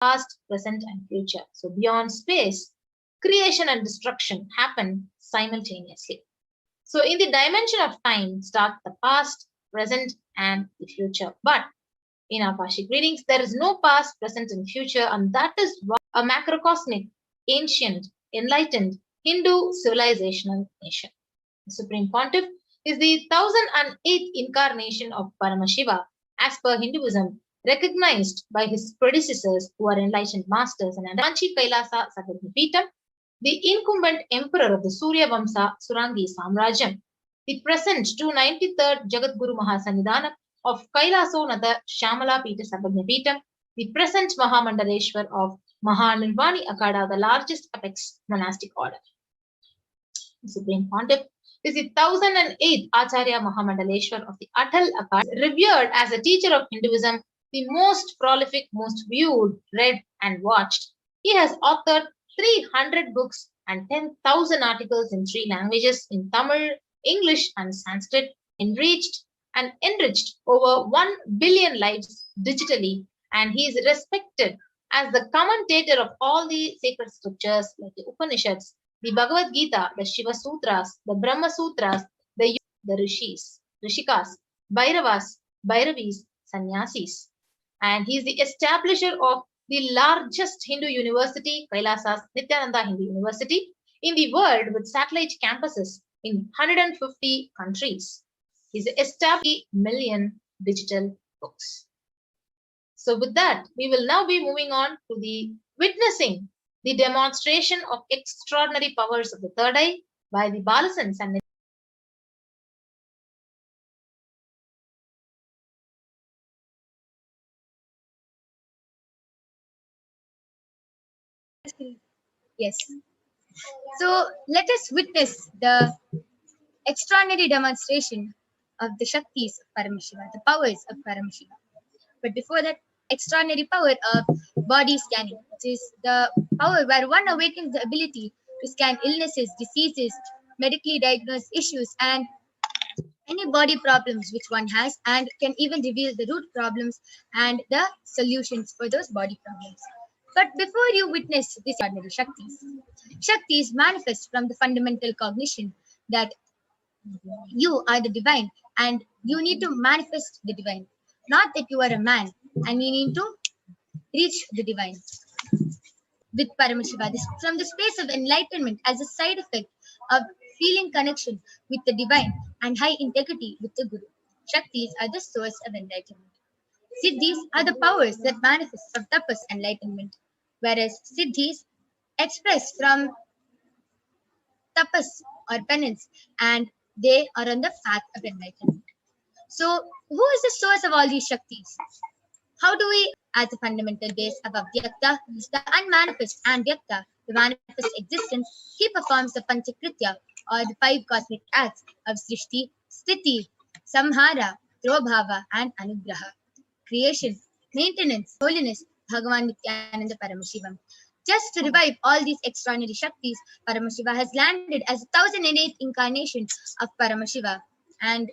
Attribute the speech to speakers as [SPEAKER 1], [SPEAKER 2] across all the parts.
[SPEAKER 1] past, present, and future. So beyond space, creation and destruction happen simultaneously. So in the dimension of time, start the past, present, and the future. But in our Akashic readings, there is no past, present, and future, and that is why a macrocosmic, ancient, enlightened Hindu civilizational nation. The Supreme Pontiff is the 1008th incarnation of Paramashiva, as per Hinduism, recognized by his predecessors who are enlightened masters and Andanchi Kailasa Sagadnipitam, the incumbent emperor of the Surya Vamsa Surangi Samrajyam, the present 293rd Jagadguru Mahasannidhanam of Kailasonatha Shamala Pita Sagadnipitam, the present Mahamandaleshwar of Mahanirvani Akada, the largest apex monastic order. The Supreme Pontiff is the 1008th Acharya Mahamandaleshwar of the Atal Akada, revered as a teacher of Hinduism, the most prolific, most viewed, read, and watched. He has authored 300 books and 10,000 articles in 3 languages, in Tamil, English, and Sanskrit, enriched over 1 billion lives digitally, and he is respected as the commentator of all the sacred scriptures like the Upanishads, the Bhagavad Gita, the Shiva Sutras, the Brahma Sutras, the Rishis, Rishikas, Bhairavis, Sannyasis. And he is the establisher of the largest Hindu university, Kailasa's Nithyananda Hindu University, in the world with satellite campuses in 150 countries. He has established million digital books. So with that, we will now be moving on to the witnessing the demonstration of extraordinary powers of the third eye by the Balasans and
[SPEAKER 2] Yes. So let us witness the extraordinary demonstration of the Shaktis of Paramashiva, the powers of Paramashiva. But before that, extraordinary power of body scanning, which is the power where one awakens the ability to scan illnesses, diseases, medically diagnosed issues, and any body problems which one has, and can even reveal the root problems and the solutions for those body problems. But before you witness these ordinary Shaktis manifest from the fundamental cognition that you are the divine and you need to manifest the divine. Not that you are a man and you need to reach the divine. With Paramashiva, from the space of enlightenment as a side effect of feeling connection with the divine and high integrity with the Guru. Shaktis are the source of enlightenment. Siddhis are the powers that manifest from tapas enlightenment, whereas Siddhis express from tapas or penance, and they are on the path of enlightenment. So, who is the source of all these Shaktis? How do we, as a fundamental base of Avyakta, the unmanifest, and Vyakta, the manifest existence, he performs the Panchakritya, or the 5 cosmic acts of Srishti, Sthiti, Samhara, Trobhava, and Anugraha. Creation, maintenance, holiness, Bhagavan Nithyananda Paramashivam. Just to revive all these extraordinary Shaktis, Paramashiva has landed as the 1008th incarnation of Paramashiva and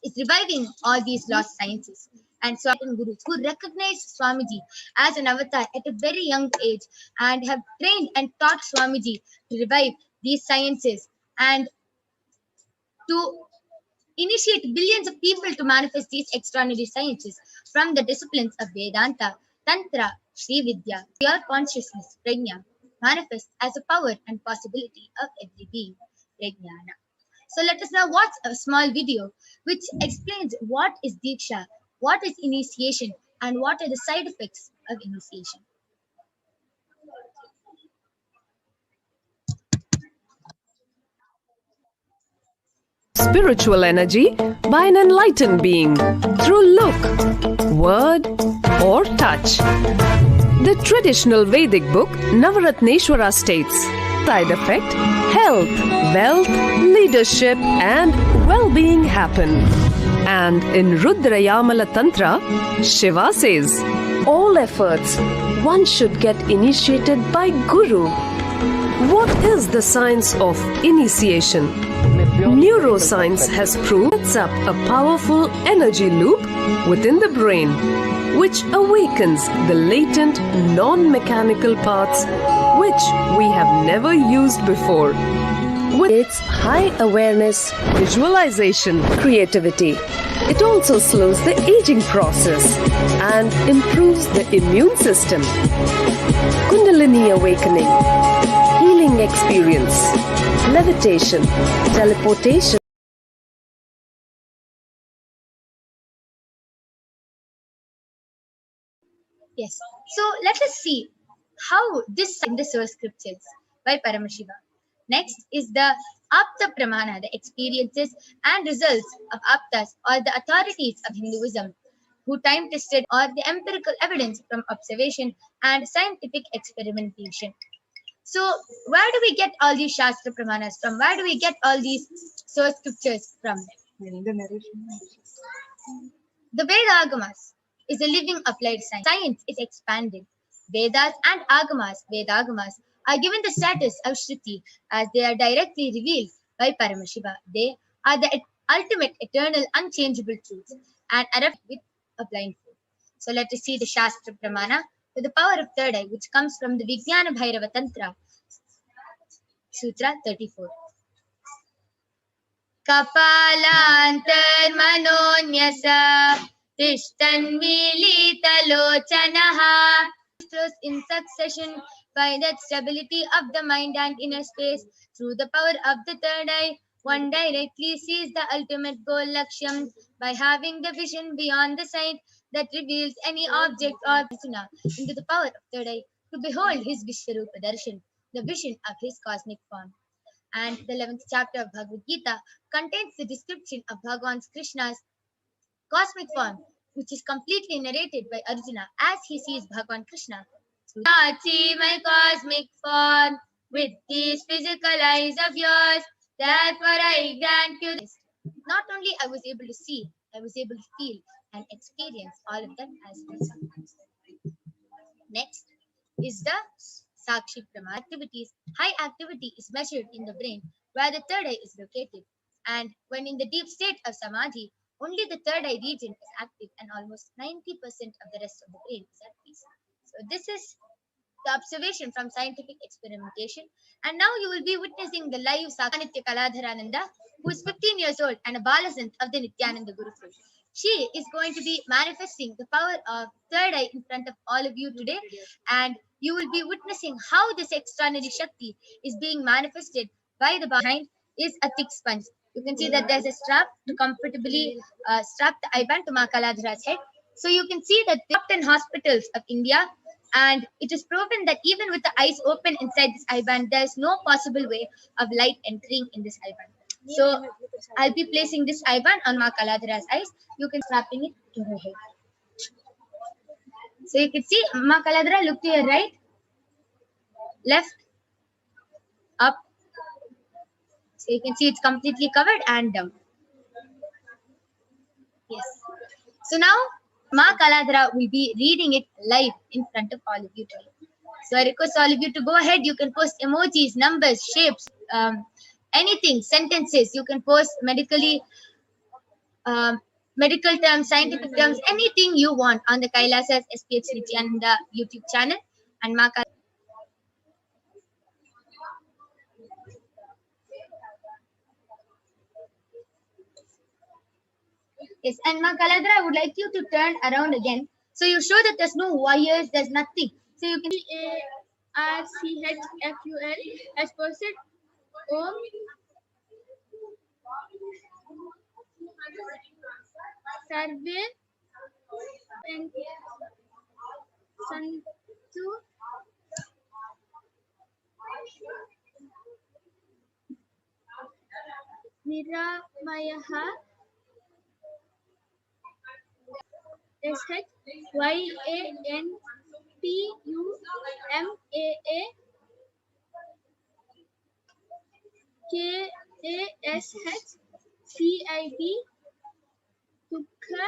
[SPEAKER 2] is reviving all these lost sciences. And so Gurus who recognize Swamiji as an avatar at a very young age and have trained and taught Swamiji to revive these sciences and to initiate billions of people to manifest these extraordinary sciences from the disciplines of Vedanta, Tantra, Sri Vidya, pure consciousness, Prajna, manifest as a power and possibility of every being, Prajnana. So let us now watch a small video which explains what is Diksha, what is initiation, and what are the side effects of initiation.
[SPEAKER 3] Spiritual energy by an enlightened being through look, word, or touch. The traditional Vedic book Navaratneshwara states, side effect, health, wealth, leadership, and well-being happen. And in Rudrayamala Tantra, Shiva says, all efforts, one should get initiated by Guru. What is the science of initiation? Neuroscience has proved it's up a powerful energy loop within the brain, which awakens the latent non-mechanical parts which we have never used before. With its high awareness, visualization, creativity, it also slows the aging process and improves the immune system. Kundalini awakening, healing experience, levitation, teleportation.
[SPEAKER 2] Yes. So let us see how this in the source scriptures by Paramashiva. Next is the Apta Pramana, the experiences and results of Aptas or the authorities of Hinduism who time tested or the empirical evidence from observation and scientific experimentation. So where do we get all these Shastra Pramanas from? Where do we get all these source scriptures from? The Veda Agamas is a living applied science. Science is expanded. Vedas and Agamas, Vedagamas, are given the status of Shruti as they are directly revealed by Paramashiva. They are the ultimate, eternal, unchangeable truths and are with a blindfold. So let us see the Shastra Pramana with the power of third eye, which comes from the Vijnana Bhairava Tantra, Sutra 34. Kapalantarmanonyasa Tishtanvilitalochanaha. In succession by that stability of the mind and inner space through the power of the third eye, one directly sees the ultimate goal Lakshyam by having the vision beyond the sight that reveals any object or persona into the power of third eye to behold his Vishwarupa Darshan, the vision of his cosmic form. And the 11th chapter of Bhagavad Gita contains the description of Bhagavan Krishna's cosmic form, which is completely narrated by Arjuna as he sees Bhagavan Krishna. I see my cosmic form with these physical eyes of yours, therefore I grant you this. Not only I was able to see, I was able to feel and experience all of them as myself. Next is the Sakshi Prama activities. High activity is measured in the brain where the third eye is located. And when in the deep state of Samadhi, only the third eye region is active and almost 90% of the rest of the brain is at peace. So this is the observation from scientific experimentation. And now you will be witnessing the live Sakanitya Kaladharananda, who is 15 years old and a Balasant of the Nithyananda Gurukul. She is going to be manifesting the power of third eye in front of all of you today. And you will be witnessing how this extraordinary Shakti is being manifested by the behind is a thick sponge. You can see that there's a strap to comfortably strap the eye-band to Ma Kaladhara's head. So you can see that the top 10 hospitals of India, and it is proven that even with the eyes open inside this eye-band, there is no possible way of light entering in this eye-band. So I'll be placing this eye-band on Ma Kaladhara's eyes. You can strapping it to her head. So you can see Ma Kaladhara, look to your right, left, up. So you can see it's completely covered and down. Yes. So now Ma Kaladhara will be reading it live in front of all of you today. So I request all of you to go ahead. You can post emojis, numbers, shapes, anything, sentences. You can post medical terms, scientific terms, anything you want on the Kailasa's HDH Nithyananda YouTube channel. And Ma Kaladhara. Yes, and Ma Kaladhara, I would like you to turn around again. So you show that there's no wires, there's nothing. So you can
[SPEAKER 4] Parachful has posted Om Sarve and Santu Niramayaha SHYANTUMAKASHCID Dukha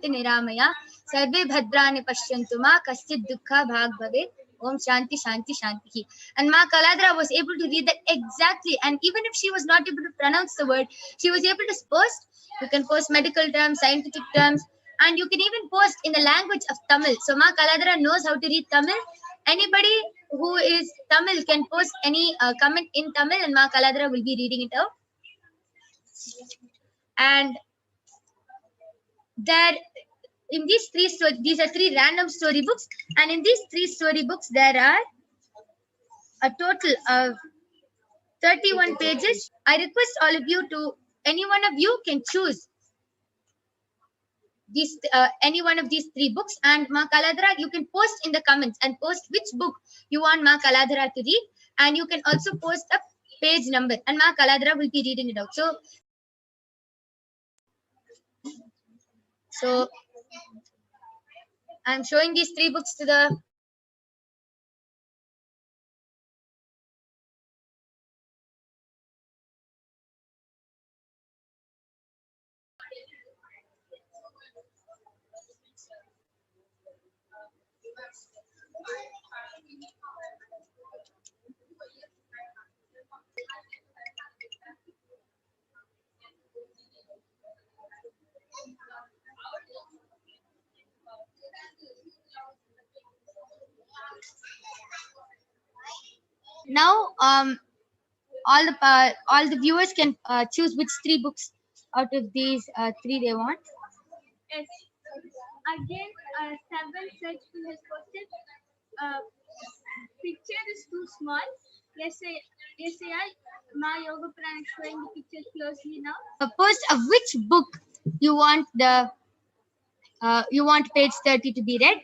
[SPEAKER 2] Niramaya Sarve Bhadrani Pashyantu Ma Kaschid Dukha Bhag Bhavet Om Shanti Shanti Shanti. And Ma Kaladra was able to read that exactly. And even if she was not able to pronounce the word, she was able to post. You can post medical terms, scientific terms, and you can even post in the language of Tamil. So Ma Kaladra knows how to read Tamil. Anybody who is Tamil can post any comment in Tamil, and Ma Kaladra will be reading it out. And there, in these these are three random storybooks, and in these three storybooks there are a total of 31 pages. I request all of you to, any one of you can choose these any one of these three books, and Ma Kaladra, you can post in the comments and post which book you want Ma Kaladra to read, and you can also post a page number, and Ma Kaladra will be reading it out. So I'm showing these three books to the now all the viewers can choose which three books out of these three they want.
[SPEAKER 4] Yes. Again, 7 search tool has posted. Picture is too small. Yes, I my yoga plan is showing the picture closely now.
[SPEAKER 2] Post of which book you want the you want page 30 to be read.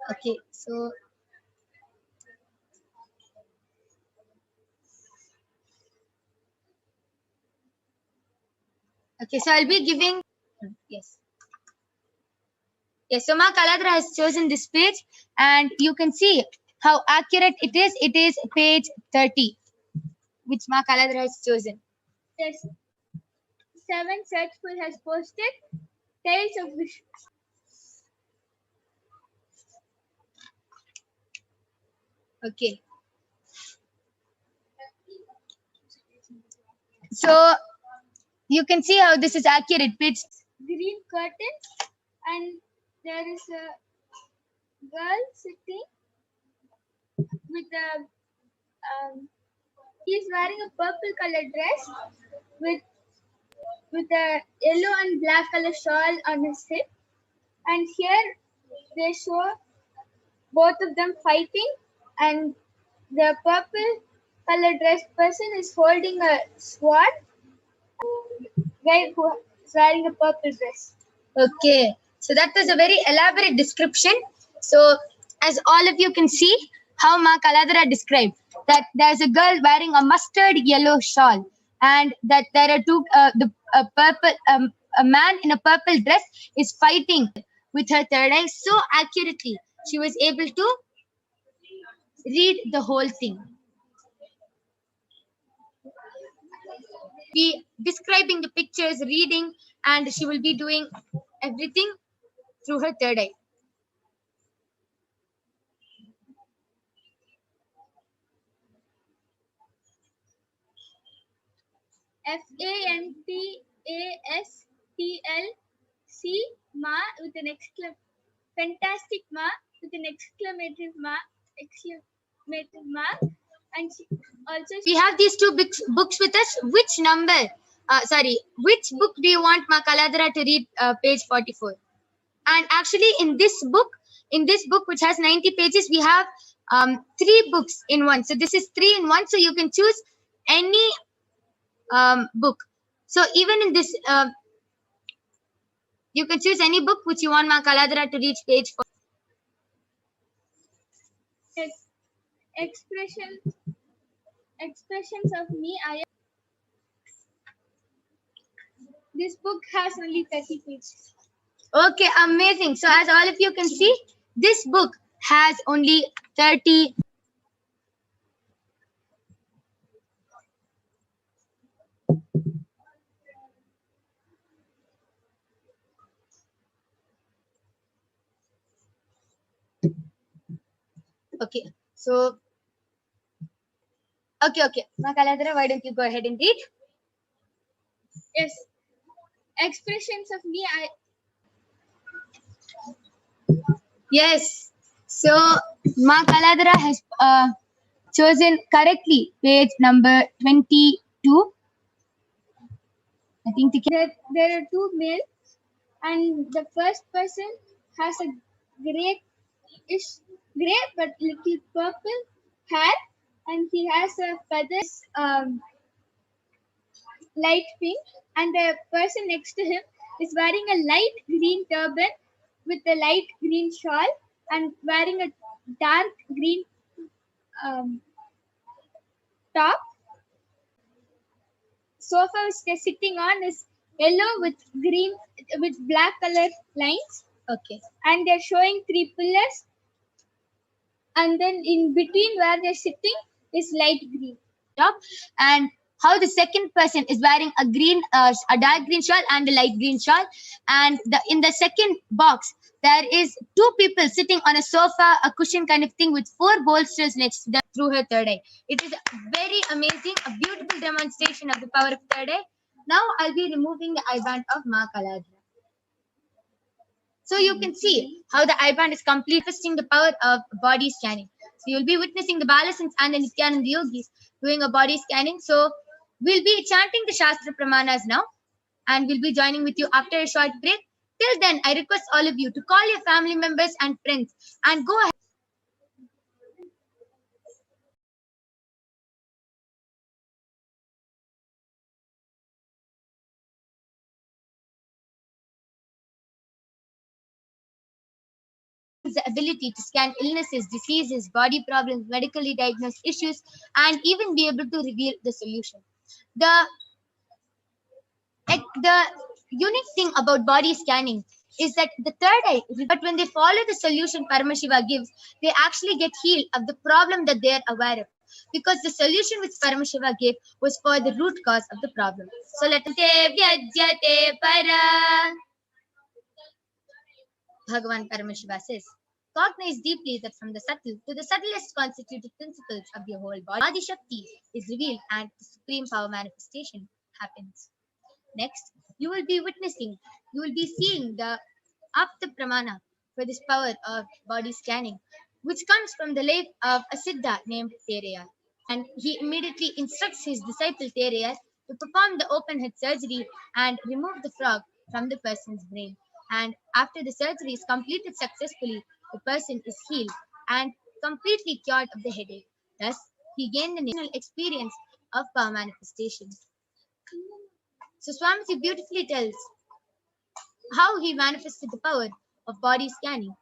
[SPEAKER 2] Okay, so I'll be giving, yes. Yes, so Ma Kaladra has chosen this page, and you can see how accurate it is. It is page 30, which Ma Kaladra has chosen.
[SPEAKER 4] Yes. 7 search tool has posted Tales of Wish.
[SPEAKER 2] Okay. So you can see how this is accurate. Page
[SPEAKER 4] Green curtains, and there is a girl sitting with a he's wearing a purple colored dress with a yellow and black color shawl on his hip, and here they show both of them fighting, and the purple colored dressed person is holding a sword, guy who is wearing a purple dress.
[SPEAKER 2] Okay, so that was a very elaborate description. So as all of you can see how Ma Kaladra described that there's a girl wearing a mustard yellow shawl, and that there are two a man in a purple dress is fighting with her third eye so accurately. She was able to read the whole thing. Be describing the pictures, reading, and she will be doing everything through her third eye.
[SPEAKER 4] FANTASTLC Ma with an fantastic Ma with an exclamative mark, and
[SPEAKER 2] We have these two books with us. Which number? Which book do you want Ma Kaladra to read? Page 44. And actually, in this book which has 90 pages, we have 3 books in one. So this is 3 in 1. So you can choose any book. So even in this, you can choose any book which you want Ma Kaladra to reach page 4.
[SPEAKER 4] Yes. Expressions of me. This book has only 30 pages.
[SPEAKER 2] Okay, amazing. So as all of you can see, this book has only 30. Okay. So, okay. Makaladra, why don't you go ahead and read?
[SPEAKER 4] Yes. Expressions of me,
[SPEAKER 2] Yes. So, Makaladra has chosen correctly page number 22. I think
[SPEAKER 4] there are two males, and the first person has a grayish gray but little purple hair, and he has a feathers light pink, and the person next to him is wearing a light green turban with a light green shawl and wearing a dark green um, top. Sofa which they're sitting on is yellow with black color lines,
[SPEAKER 2] okay.
[SPEAKER 4] and they're showing three pillars, and then in between where they're sitting is light green.
[SPEAKER 2] Top, and how the second person is wearing a dark green shawl and a light green shawl, and in the second box there is two people sitting on a sofa, a cushion kind of thing with four bolsters next to them through her third eye. It is very amazing, a beautiful demonstration of the power of third eye. Now I'll be removing the eye band of Ma Kaladra. So you can see how the eye band is completely manifesting the power of body scanning. So you'll be witnessing the Balasins and the Nithyananda Yogis doing a body scanning. So we'll be chanting the Shastra Pramanas now, and we'll be joining with you after a short break. Till then, I request all of you to call your family members and friends and go ahead. The ability to scan illnesses, diseases, body problems, medically diagnosed issues, and even be able to reveal the solution. The the unique thing about body scanning is that the third eye, but when they follow the solution Paramashiva gives, they actually get healed of the problem that they are aware of. Because the solution which Paramashiva gave was for the root cause of the problem. So let us Bhagavan Paramashiva says, cognize deeply that from the subtle to the subtlest constituted principles of your whole body, Adi Shakti is revealed and the supreme power manifestation happens. Next, you will be seeing the Apta Pramana for this power of body scanning, which comes from the life of a Siddha named Tereyar. And he immediately instructs his disciple Tereyar to perform the open head surgery and remove the frog from the person's brain. And after the surgery is completed successfully, the person is healed and completely cured of the headache. Thus, he gained the national experience of power manifestation. So Swamiji beautifully tells how he manifested the power of body scanning.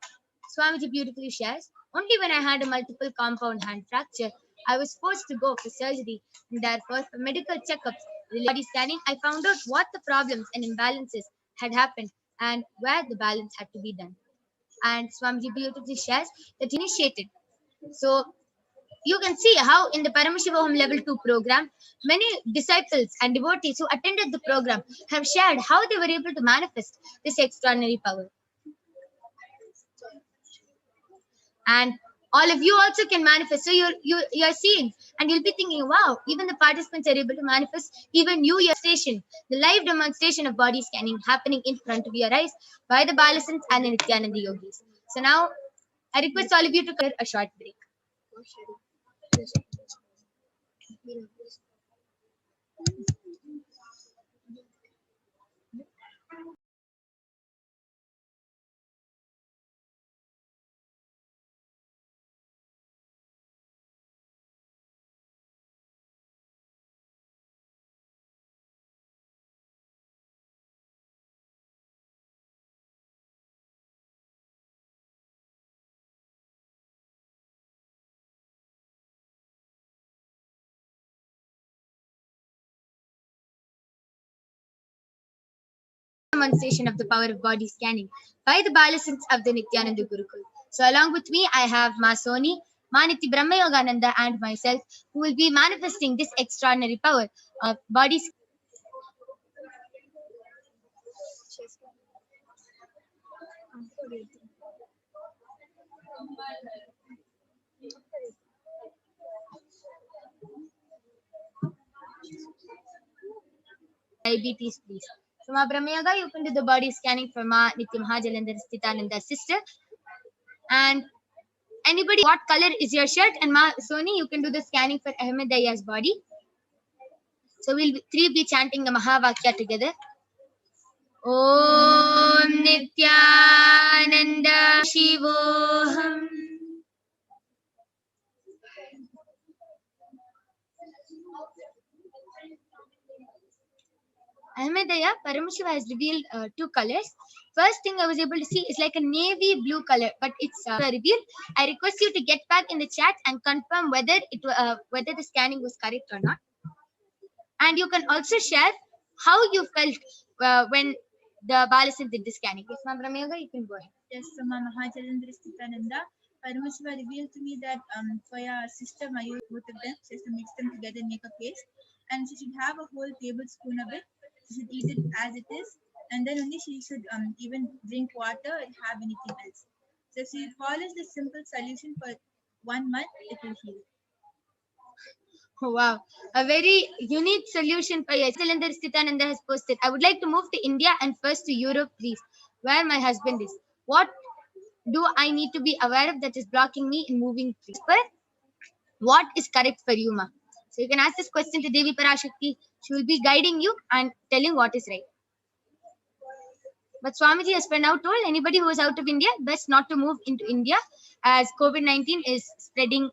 [SPEAKER 2] Swamiji beautifully shares, only when I had a multiple compound hand fracture, I was forced to go for surgery, and therefore for medical checkups related to body scanning, I found out what the problems and imbalances had happened and where the balance had to be done. And Swamiji beautifully shares that he initiated. So you can see how in the Paramashivoham level 2 program, many disciples and devotees who attended the program have shared how they were able to manifest this extraordinary power. And all of you also can manifest. So you're seeing and you'll be thinking, wow, even the participants are able to manifest. Even your station, the live demonstration of body scanning happening in front of your eyes by the Balasants and the Nithyananda Yogis. So now I request all of you to take a short break. Demonstration of the power of body scanning by the Balasants of the Nithyananda Gurukul. So along with me, I have Masoni, Maniti Brahma Yogananda, and myself, who will be manifesting this extraordinary power of body scanning. Diabetes, please. So, Ma Brahmayaga, you can do the body scanning for Ma Nithyananda Nithyananda's sister. And anybody, what color is your shirt? And Ma Soni, you can do the scanning for Ahmed Daya's body. So we'll three be chanting the Mahavakya together. Om Nithyananda Shivoham. Ahmedaya, Paramashiva has revealed two colors. First thing I was able to see is like a navy blue color, but it's revealed. I request you to get back in the chat and confirm whether the scanning was correct or not. And you can also share how you felt when the Balasan did the scanning. Yes, Ma'am Brahmayaga, you can go ahead.
[SPEAKER 4] Yes, so Ma Nithyananda Paramashiva revealed to me that for your sister Mayur, both of them, she has to mix them together and make a paste. And she should have a whole tablespoon of it. She should eat it as it is. And then only she should even drink water and have anything else. So if she follows the simple solution for 1 month, it will heal.
[SPEAKER 2] Oh, wow, a very unique solution for you. Cylinder Nithyananda has posted. I would like to move to India and first to Europe, please, where my husband is. What do I need to be aware of that is blocking me in moving, please? But what is correct for you, Ma? So you can ask this question to Devi Parashakti. She will be guiding you and telling what is right. But Swamiji has for now told anybody who is out of India, best not to move into India as COVID-19 is spreading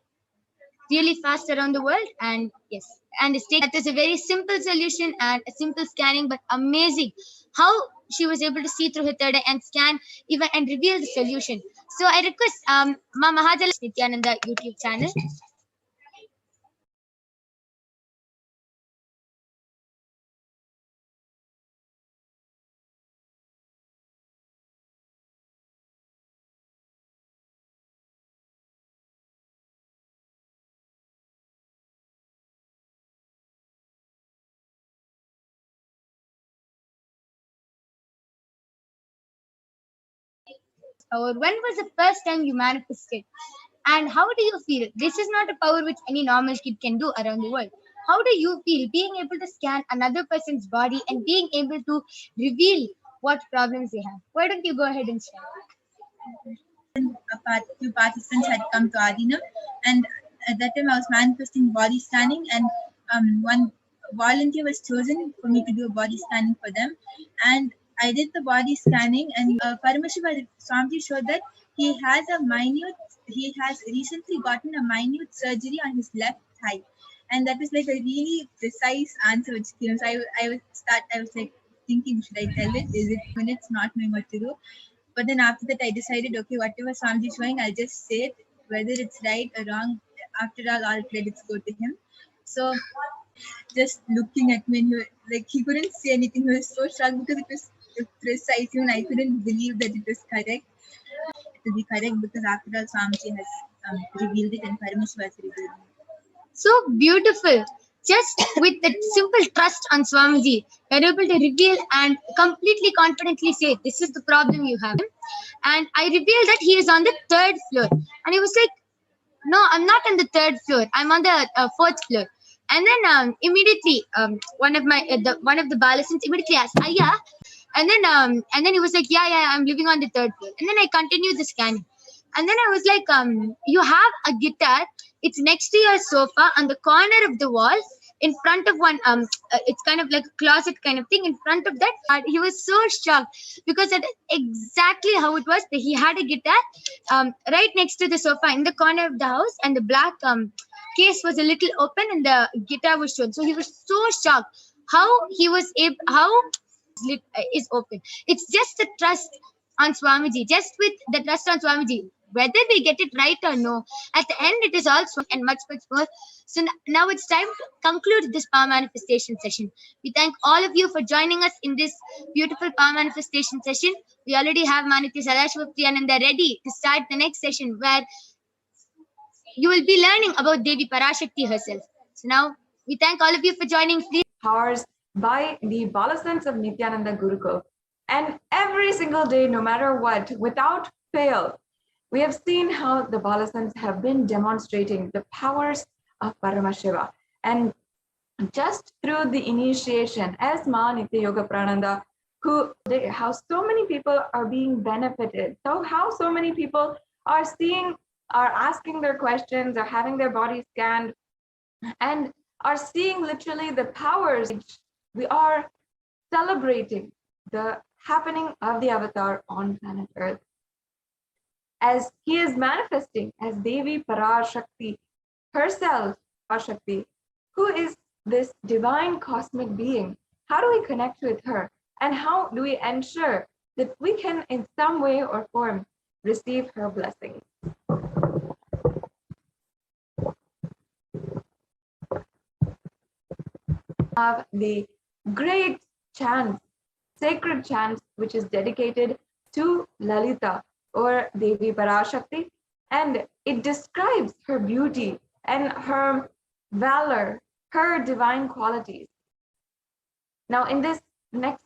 [SPEAKER 2] really fast around the world. And yes, and that is a very simple solution and a simple scanning, but amazing how she was able to see through her third eye and scan even and reveal the solution. So I request Ma Mahajala Nithyananda YouTube channel. Or when was the first time you manifested? And how do you feel? This is not a power which any normal kid can do around the world. How do you feel being able to scan another person's body and being able to reveal what problems they have? Why don't you go ahead and share?
[SPEAKER 4] Few participants had come to Adinam, and at that time I was manifesting body scanning, and one volunteer was chosen for me to do a body scanning for them. And I did the body scanning, and Paramashiva Swamiji showed that he has recently gotten a minute surgery on his left thigh, and that was like a really precise answer which came. So I was like thinking, should I tell it? Is it when it's not knowing what to do? But then after that, I decided, okay, whatever Swamiji is showing, I'll just say it, whether it's right or wrong. After all credits go to him. So just looking at me, he couldn't say anything. He was so shocked because it was precise. Even I couldn't believe that it was correct. It will be correct because after all, Swamiji has revealed it and Paramashiva has revealed it.
[SPEAKER 2] So beautiful. Just with that simple trust on Swamiji, you're able to reveal and completely confidently say, this is the problem you have. And I revealed that he is on the 3rd floor. And he was like, no, I'm not on the 3rd floor. I'm on the 4th floor. And then immediately, one of the Balasins immediately asked, Aya. And then he was like, yeah, I'm living on the 3rd floor. And then I continued the scanning. And then I was like, you have a guitar. It's next to your sofa on the corner of the wall in front of one, it's kind of like a closet kind of thing in front of that. He was so shocked because that's exactly how it was. He had a guitar right next to the sofa in the corner of the house, and the black case was a little open and the guitar was shown. So he was so shocked how he was able, is open. It's just the trust on Swamiji, just with the trust on Swamiji. Whether we get it right or no, at the end it is all and much more. So now it's time to conclude this power manifestation session. We thank all of you for joining us in this beautiful power manifestation session. We already have Manitya Nithyananda ready to start the next session where you will be learning about Devi Parashakti herself. So now we thank all of you for joining. Please.
[SPEAKER 5] Powers by the Balasans of Nithyananda Gurukul. And every single day, no matter what, without fail, we have seen how the Balasans have been demonstrating the powers of Paramashiva. And just through the initiation, as Ma Nitya Yoga Prananda, how so many people are being benefited, so how so many people are asking their questions, are having their bodies scanned, and are seeing literally the powers. We are celebrating the happening of the avatar on planet Earth, as he is manifesting as Devi Parashakti herself, Parashakti, who is this divine cosmic being. How do we connect with her? And how do we ensure that we can, in some way or form, receive her blessings? Have the great chant, sacred chant, which is dedicated to Lalita or Devi Parashakti, and it describes her beauty and her valor, her divine qualities. Now, in these next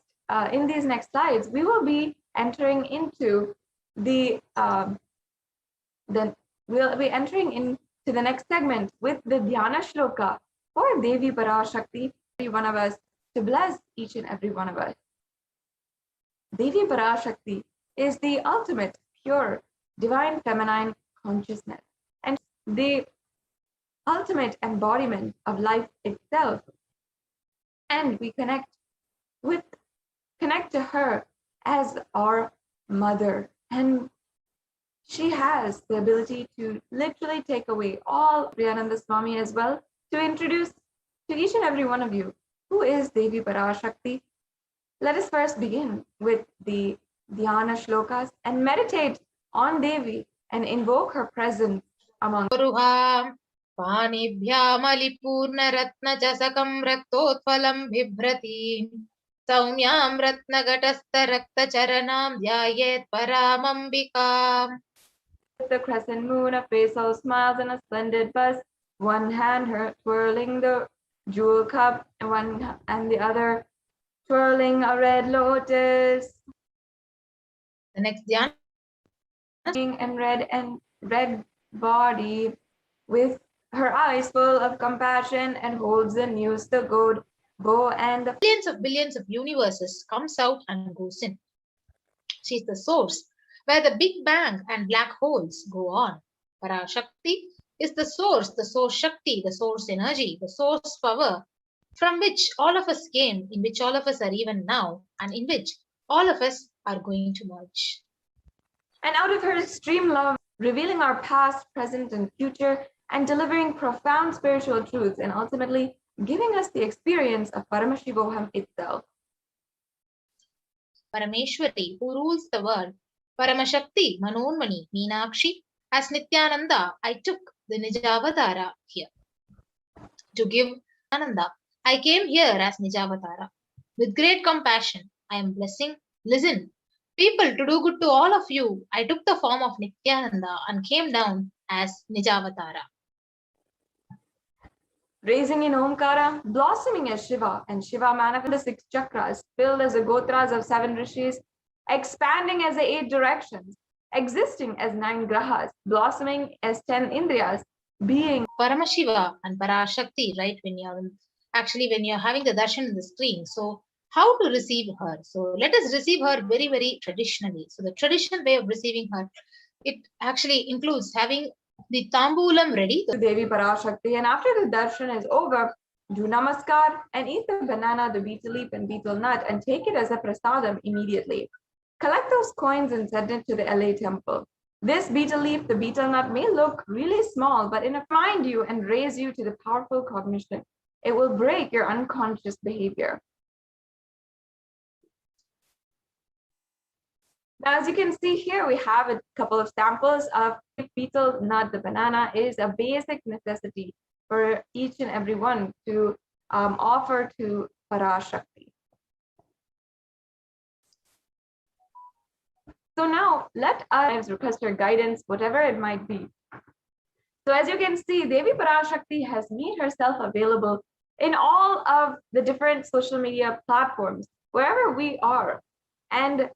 [SPEAKER 5] slides, we will be entering into we'll be entering into the next segment with the Dhyana Shloka for Devi Parashakti, every one of us, to bless each and every one of us. Devi Parashakti is the ultimate, pure, divine feminine consciousness and the ultimate embodiment of life itself. And we connect to her as our mother. And she has the ability to literally take away all Priyananda Swami as well, to introduce to each and every one of you who is Devi Parashakti. Let us first begin with the Dhyana Shlokas and meditate on Devi and invoke her presence among
[SPEAKER 1] पाणिभ्यामलिपूर्णरत्नचषकं रक्तोत्पलं बिभ्रतीं सौम्यां रत्नघटस्थरक्तचरणां ध्यायेत् परामम्बिकाम्.
[SPEAKER 5] The crescent moon, a face all smiles and a splendid buzz, one hand her twirling the jewel cup, and the other twirling a red lotus.
[SPEAKER 1] The next dhyana
[SPEAKER 5] and red body, with her eyes full of compassion, and holds the news, the good bow, and the
[SPEAKER 1] billions of universes comes out and goes in. She is the source where the Big Bang and black holes go on. Parashakti is the source Shakti, the source energy, the source power from which all of us came, in which all of us are even now, and in which all of us are going to merge.
[SPEAKER 5] And out of her extreme love, revealing our past, present, and future, and delivering profound spiritual truths, and ultimately giving us the experience of Paramashivoham itself.
[SPEAKER 1] Parameshwari, who rules the world, Paramashakti, Manonmani, Meenakshi, as Nithyananda, I took the Nijavatara here. To give Ananda, I came here as Nijavatara. With great compassion, I am blessing, listen, people, to do good to all of you. I took the form of Nithyananda and came down as Nijavatara.
[SPEAKER 5] Raising in Omkara, blossoming as Shiva, and Shiva manifested the 6 chakras, filled as the gotras of 7 rishis, expanding as the 8 directions, existing as 9 grahas, blossoming as 10 indriyas, being
[SPEAKER 1] Paramashiva and Parashakti, right? When you're having the darshan on the screen. So how to receive her? So let us receive her very, very traditionally. So the traditional way of receiving her, it actually includes having the tambulam ready.
[SPEAKER 5] The Devi Parashakti, and after the darshan is over, do namaskar and eat the banana, the beetle leaf, and beetle nut, and take it as a prasadam immediately. Collect those coins and send it to the LA temple. This beetle leaf, the beetle nut, may look really small, but it'll find you and raise you to the powerful cognition. It will break your unconscious behavior. Now, as you can see here, we have a couple of samples of beetle nut. The banana is a basic necessity for each and every one to offer to Parashakti. So now let us request your guidance, whatever it might be. So as you can see, Devi Parashakti has made herself available in all of the different social media platforms, wherever we are. And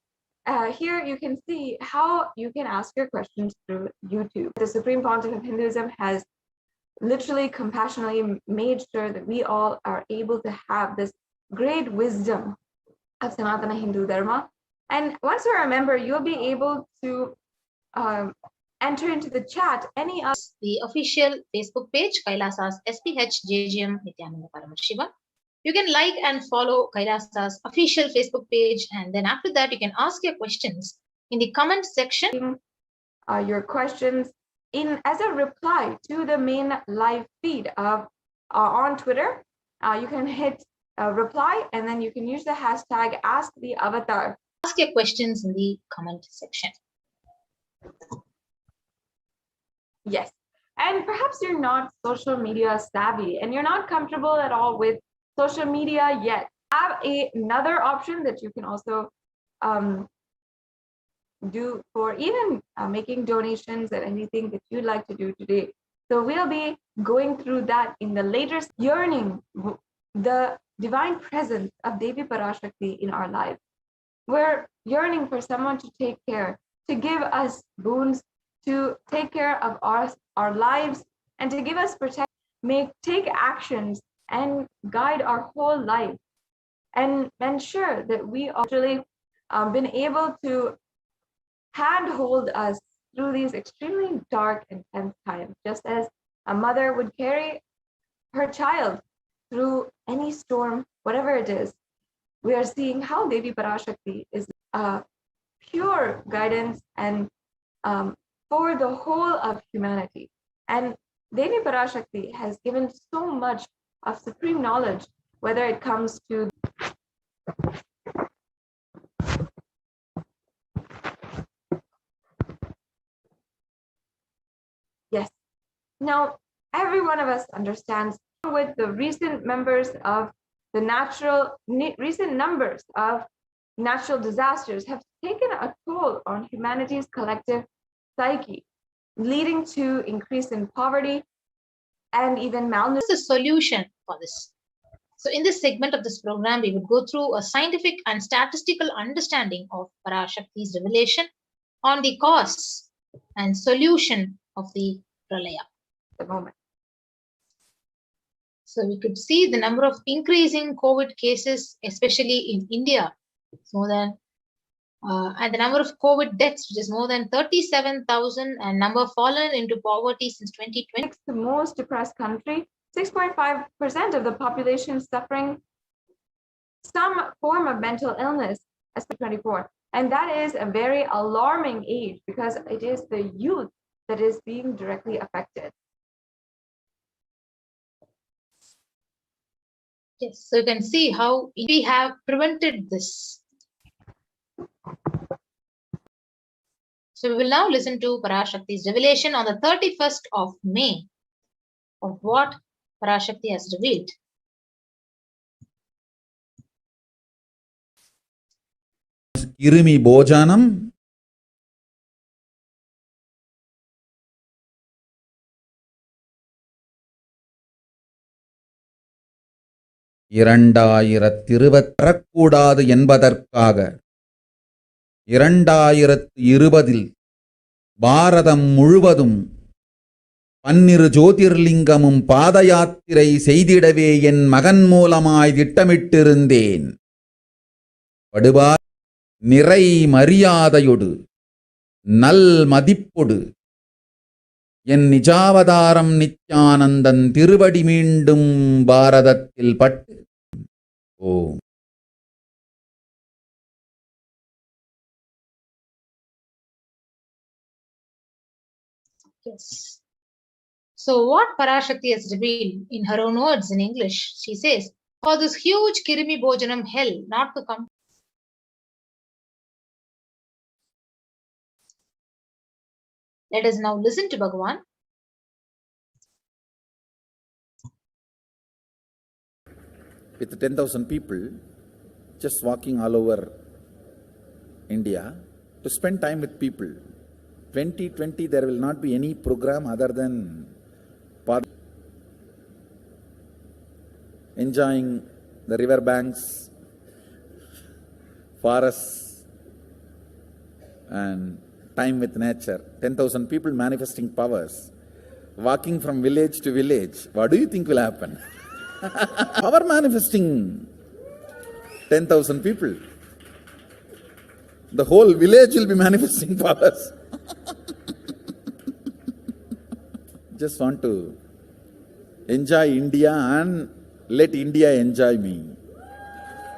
[SPEAKER 5] here you can see how you can ask your questions through YouTube. The Supreme Pontiff of Hinduism has literally compassionately made sure that we all are able to have this great wisdom of Sanatana Hindu Dharma. And once you're a member, you'll be able to enter into the chat any of
[SPEAKER 1] the official Facebook page, Kailasa's HDH Nithyananda Paramashivam. You can like and follow Kailasa's official Facebook page, and then after that, you can ask your questions in the comment section.
[SPEAKER 5] Your questions as a reply to the main live feed of on Twitter. You can hit reply, and then you can use the hashtag #AskTheAvatar.
[SPEAKER 1] Ask your questions in the comment section.
[SPEAKER 5] Yes, and perhaps you're not social media savvy and you're not comfortable at all with social media yet. I have another option that you can also do for even making donations and anything that you'd like to do today. So we'll be going through that in the later yearning, the divine presence of Devi Parashakti in our lives. We're yearning for someone to take care, to give us boons, to take care of our lives, and to give us protection, take actions and guide our whole life, and ensure that we actually been able to handhold us through these extremely dark and tense times, just as a mother would carry her child through any storm, whatever it is. We are seeing how Devi Parashakti is pure guidance and for the whole of humanity. And Devi Parashakti has given so much of supreme knowledge, whether it comes to yes. Now, every one of us understands with the recent numbers of natural disasters have taken a toll on humanity's collective psyche, leading to increase in poverty and even malnutrition.
[SPEAKER 1] What's the solution for this? So in this segment of this program, we would go through a scientific and statistical understanding of Parashakti's revelation on the cause and solution of the Pralaya.
[SPEAKER 5] At the moment.
[SPEAKER 1] So we could see the number of increasing COVID cases, especially in India. It's more than and the number of COVID deaths, which is more than 37,000, and number fallen into poverty since 2020.
[SPEAKER 5] It's the most depressed country. 6.5% of the population suffering some form of mental illness as per 24. And that is a very alarming age because it is the youth that is being directly affected.
[SPEAKER 1] Yes, so you can see how we have prevented this. So we will now listen to Parashakti's revelation on the 31st of May of what Parashakti has revealed.
[SPEAKER 6] Kirimi Bojanam வரக்கூடாது என்பதற்காக 2020 பாரதம் முழுவதும் 12 ஜோதிர்லிங்கமும் பாத யாத்திரை செய்திடவே என் மகன் மூலமாய் திட்டமிட்டிருந்தேன். படுபார் நிறை மரியாதையொடு நல் மதிப்பொடு என் நிஜாவதாரம் நித்யானந்தன் திருவடி மீண்டும் பாரதத்தில் பட்டு ஓம்.
[SPEAKER 1] Yes. So what Parashakti has revealed in her own words in English, she says, for this huge Kirimi Bojanam hell not to come. Let us now listen to Bhagavan.
[SPEAKER 6] With 10,000 people just walking all over India to spend time with people. 2020 there will not be any program other than enjoying the river banks, forests, and time with nature, 10,000 people manifesting powers, walking from village to village, what do you think will happen? Power manifesting 10,000 people. The whole village will be manifesting powers. Just want to enjoy India and let India enjoy me.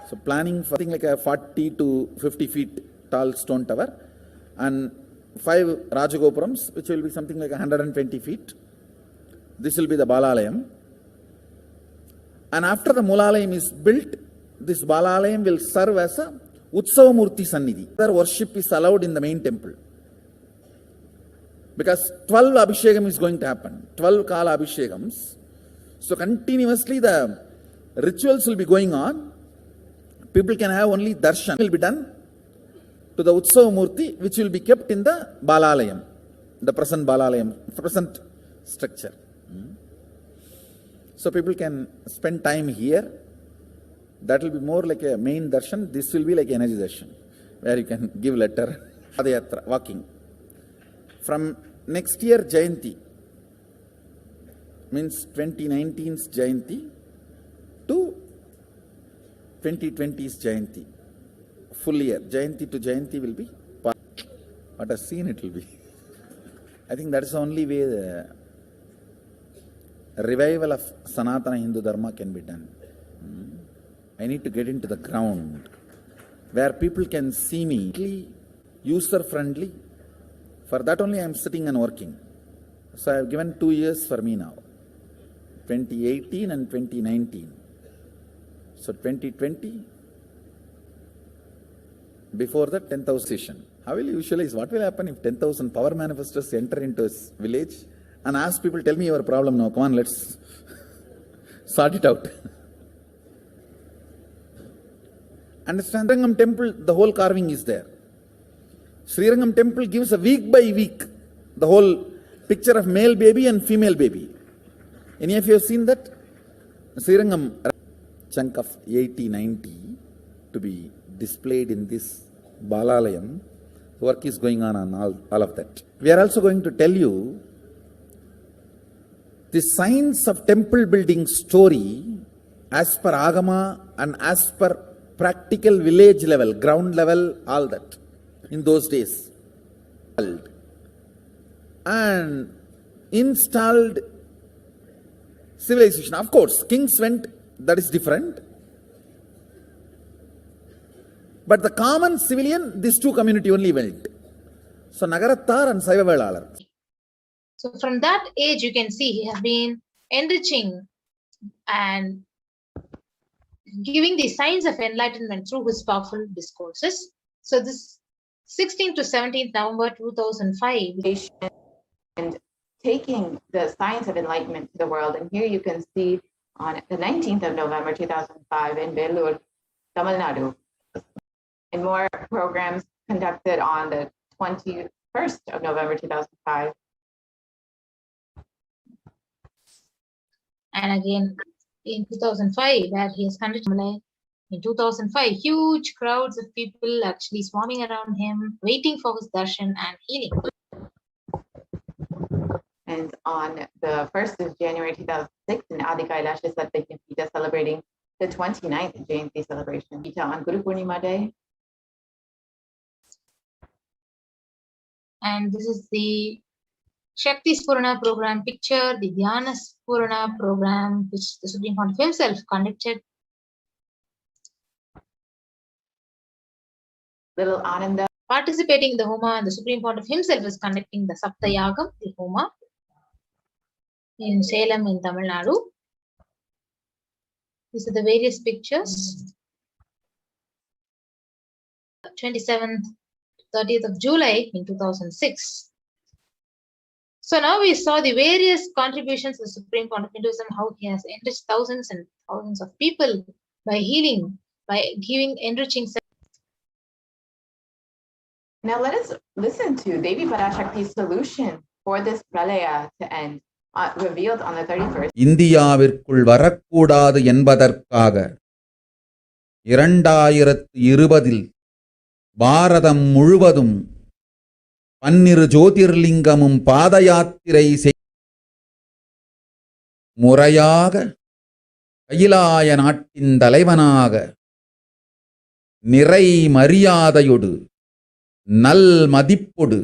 [SPEAKER 6] So planning for something like a 40 to 50 feet tall stone tower and 5 Rajagopurams, which will be something like 120 feet. This will be the Balalayam. And after the Mulalayam is built, this Balalayam will serve as a Utsavamurti Sannidhi. Their worship is allowed in the main temple. Because 12 Abhishekam is going to happen. 12 Kala Abhishekams. So continuously the rituals will be going on. People can have only darshan. Will be done to the Utsavamurti, which will be kept in the Balalayam, the present Balalayam, present structure. So people can spend time here. That will be more like a main darshan. This will be like energy darshan, where you can give letter, Padayatra, walking. From next year Jayanti, means 2019's Jayanti to 2020's Jayanti. Full year, Jayanti to Jayanti will be part. What a scene it will be. I think that is the only way the revival of Sanatana Hindu Dharma can be done. I need to get into the ground where people can see me, user friendly. For that only I am sitting and working. So I have given 2 years for me now, 2018 and 2019. So 2020, before the 10,000 session. How will you visualize what will happen if 10,000 power manifestors enter into a village and ask people, tell me your problem now, come on, let's sort it out. Understand, Srirangam temple, the whole carving is there. Srirangam temple gives a week by week the whole picture of male baby and female baby. Any of you have seen that? Srirangam chunk of 80-90 to be displayed in this Balalayam. Work is going on all of that. We are also going to tell you the science of temple building story as per Agama and as per practical village level, ground level, all that in those days. And installed civilization. Of course, kings went, that is different. But the common civilian, these two community only went. So Nagarattar and Saivavelalar.
[SPEAKER 1] So from that age, you can see he has been enriching and giving the signs of enlightenment through his powerful discourses. So this 16th to 17th November 2005.
[SPEAKER 5] And taking the science of enlightenment to the world. And here you can see on the 19th of November 2005 in Vellore, Tamil Nadu, and more programs conducted on the 21st of November 2005.
[SPEAKER 1] And again in 2005, where he has conducted in 2005, huge crowds of people actually swarming around him, waiting for his darshan and healing.
[SPEAKER 5] And on the 1st of January 2006 in Adi Kailasha Satyajnapita, celebrating the 29th Jayanti celebration. On Guru Purnima Day.
[SPEAKER 1] And this is the Shakti Spurana program picture, the Dhyana Spurana program, which the Supreme Pontiff himself conducted.
[SPEAKER 5] Little Ananda.
[SPEAKER 1] Participating in the Homa, and the Supreme Pontiff himself is conducting the Saptayagam, the Homa, in Salem in Tamil Nadu. These are the various pictures. 27th, 30th of July in 2006. So now we saw the various contributions of the Supreme Pontiff of Hinduism, how he has enriched thousands and thousands of people by healing, by giving enriching.
[SPEAKER 5] Now let us listen to Devi Parashakti's solution for this pralaya to end, revealed on the 31st.
[SPEAKER 7] இந்தியாவிற்குள் வரக்கூடாது என்பதற்காக 2020 பாரதம் முழுவதும் பன்னிரு ஜோதிர்லிங்கமும் பாத யாத்திரை முறையாக கைலாய நாட்டின் தலைவனாக நிறை மரியாதையொடு நல் மதிப்பொடு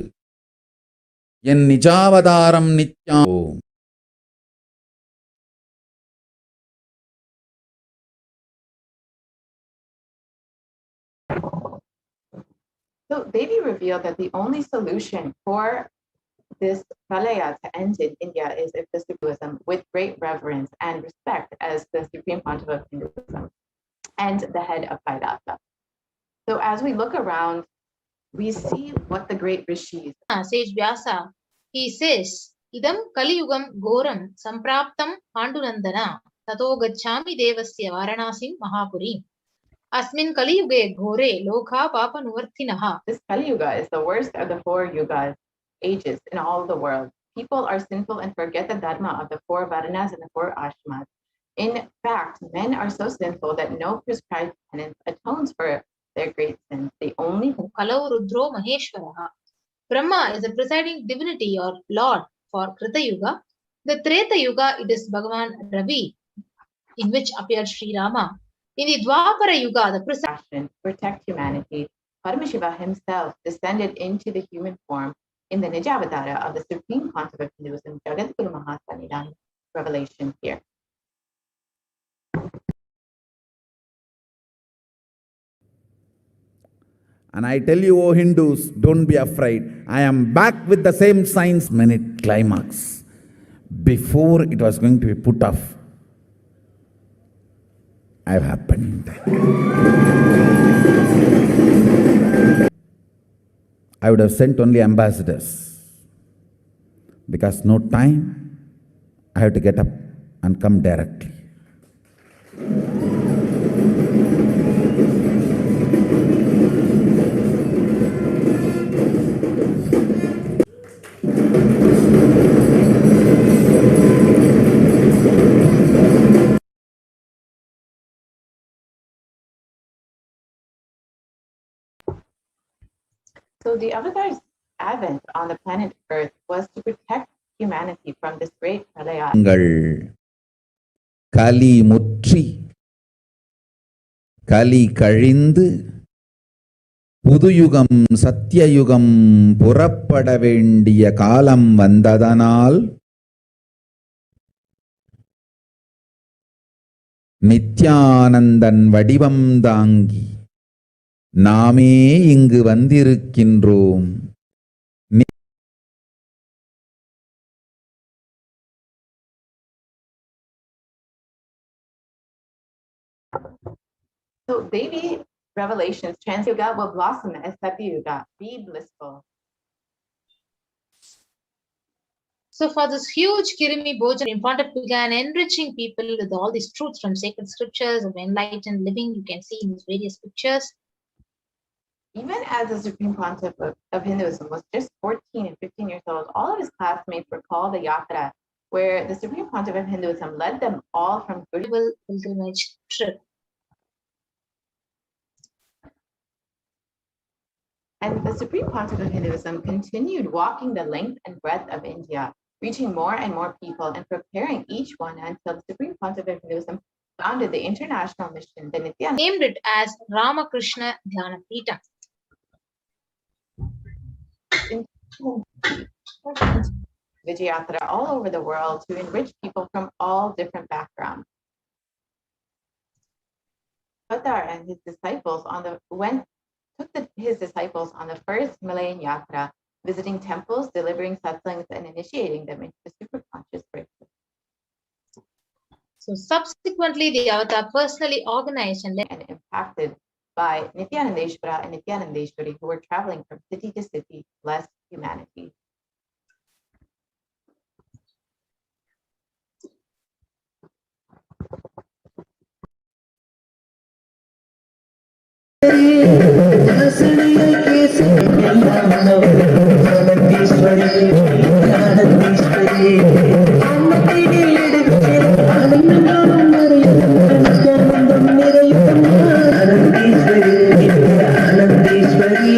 [SPEAKER 7] என் நிஜாவதாரம் Nithya.
[SPEAKER 5] So Devi revealed that the only solution for this pralaya to end in India is if the Hinduism, with great reverence and respect as the supreme pontiff of Hinduism and the head of Kailasa. So as we look around, we see what the great rishis.
[SPEAKER 1] Sage Vyasa, he says, Idam Kaliyugam Goram Sampraptam Pandurandana Tato Gachami Devasya Varanasim Mahapuri. Asmin Kaliyuge Ghore Lokha Papa Nuvarthinaha.
[SPEAKER 5] This Kaliyuga is the worst of the 4 yugas, ages in all the world. People are sinful and forget the dharma of the 4 varanas and the 4 ashramas. In fact, men are so sinful that no prescribed penance atones for their great sins. The only
[SPEAKER 1] Kalau Rudro Maheshwaraha. Brahma is the presiding divinity or lord for Krita Yuga. The Treta Yuga, it is Bhagavan Ravi, in which appeared Sri Rama. In the Dwapara Yuga, the
[SPEAKER 5] passion to protect humanity, Paramashiva himself descended into the human form in the Nijavadara of the Supreme Pontiff of Hinduism, Jagadguru Mahasanidan revelation here.
[SPEAKER 6] And I tell you, O Hindus, don't be afraid. I am back with the same science minute climax. Before it was going to be put off, I've happened. I would have sent only ambassadors. Because no time, I have to get up and come directly.
[SPEAKER 5] So the Avatar's advent on the planet Earth was to protect humanity from this great pralaya.
[SPEAKER 7] கலி முற்றி கலி கழிந்து புதுயுகம் சத்தியயுகம் புறப்பட வேண்டிய காலம் வந்ததனால் நித்யானந்தன் வடிவம் தாங்கி நாமே இங்கு வந்திருக்கின்றோம்.
[SPEAKER 5] So Devi revelations, Transyuga will blossom as Satyuga, be blissful.
[SPEAKER 1] So for this huge Kirimi Bhojan, Pontiff began enriching people with all these truths from sacred scriptures of enlightened living. You can see in these various pictures.
[SPEAKER 5] Even as the Supreme Pontiff of Hinduism was just 14 and 15 years old, all of his classmates recall the yatra where the Supreme Pontiff of Hinduism led them all from
[SPEAKER 1] pilgrimage trip.
[SPEAKER 5] And the Supreme Pontiff of Hinduism continued walking the length and breadth of India, reaching more and more people and preparing each one until the Supreme Pontiff of Hinduism founded the international mission, the Nithyananda.
[SPEAKER 1] Named it as Ramakrishna Dhyanapita.
[SPEAKER 5] Vijayatra all over the world to enrich people from all different backgrounds. Avatar and his disciples took his disciples on the first Himalayan yatra, visiting temples, delivering satsangs, and initiating them into the superconscious breakthrough.
[SPEAKER 1] So subsequently, the Avatar personally organized and
[SPEAKER 5] impacted by Nithyanandeshwara and Nithyanandeshwari, who were traveling from city to city, blessed humanity.
[SPEAKER 8] Anandeshwari,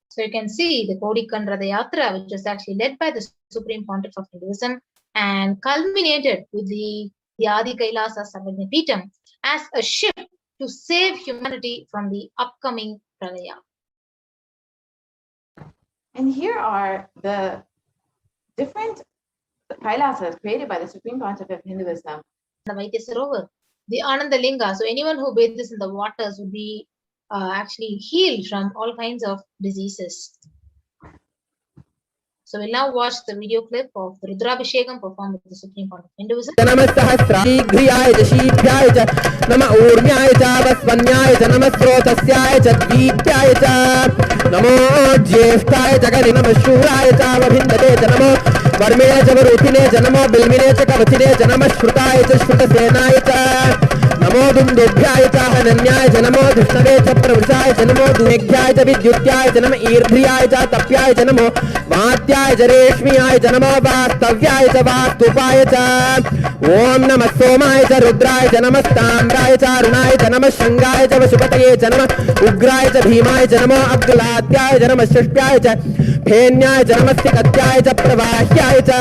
[SPEAKER 1] So you can see the Kodikan Ratha Yatra, which was actually led by the Supreme Pontiff of Hinduism and culminated with the Adi Kailasa Sarvajnapeetam as a ship to save humanity from the upcoming Pralaya.
[SPEAKER 5] And here are the different Kailasas created by the Supreme Pontiff of Hinduism.
[SPEAKER 1] The Vaidya Sarovar, the Ananda Linga. So anyone who bathes in the waters would be actually healed from all kinds of diseases. So we'll now watch the video clip of the Rudrabhishekam performed with the Supreme Pontiff of Hinduism.
[SPEAKER 8] Nama Urmyaya cha Vasvanyaya cha Nama Srotasyaya cha Dvipyaya cha Namo Jyeshtaya cha Gani Nama Shuraya cha Vabhindate cha Namo Varmene cha Varutine cha Namo Bilmine cha Kavachine cha Nama Shrutaya cha Shrutasenaya cha Namo Dundubhyaya cha Hananyaya cha Namo Dushnave cha Pravrisaya cha Namo Duneghyaya cha Vidyutyaya cha Namo Irdhriyaya cha Tapyaya cha Namo Vatyaya cha Reshmiyaya cha Namo Vastavyaya cha Vastupaya cha Om Namah Somaya cha Rudraya cha Namo Stambraya cha Arunaya cha Namo Shangaya cha Vashupataye cha Namo Ugraya cha Bhimaya cha Namo Abdulatyaya cha Namo Shashpyaya cha Phenyaya cha Namo Sikatyaya cha Pravahyaya cha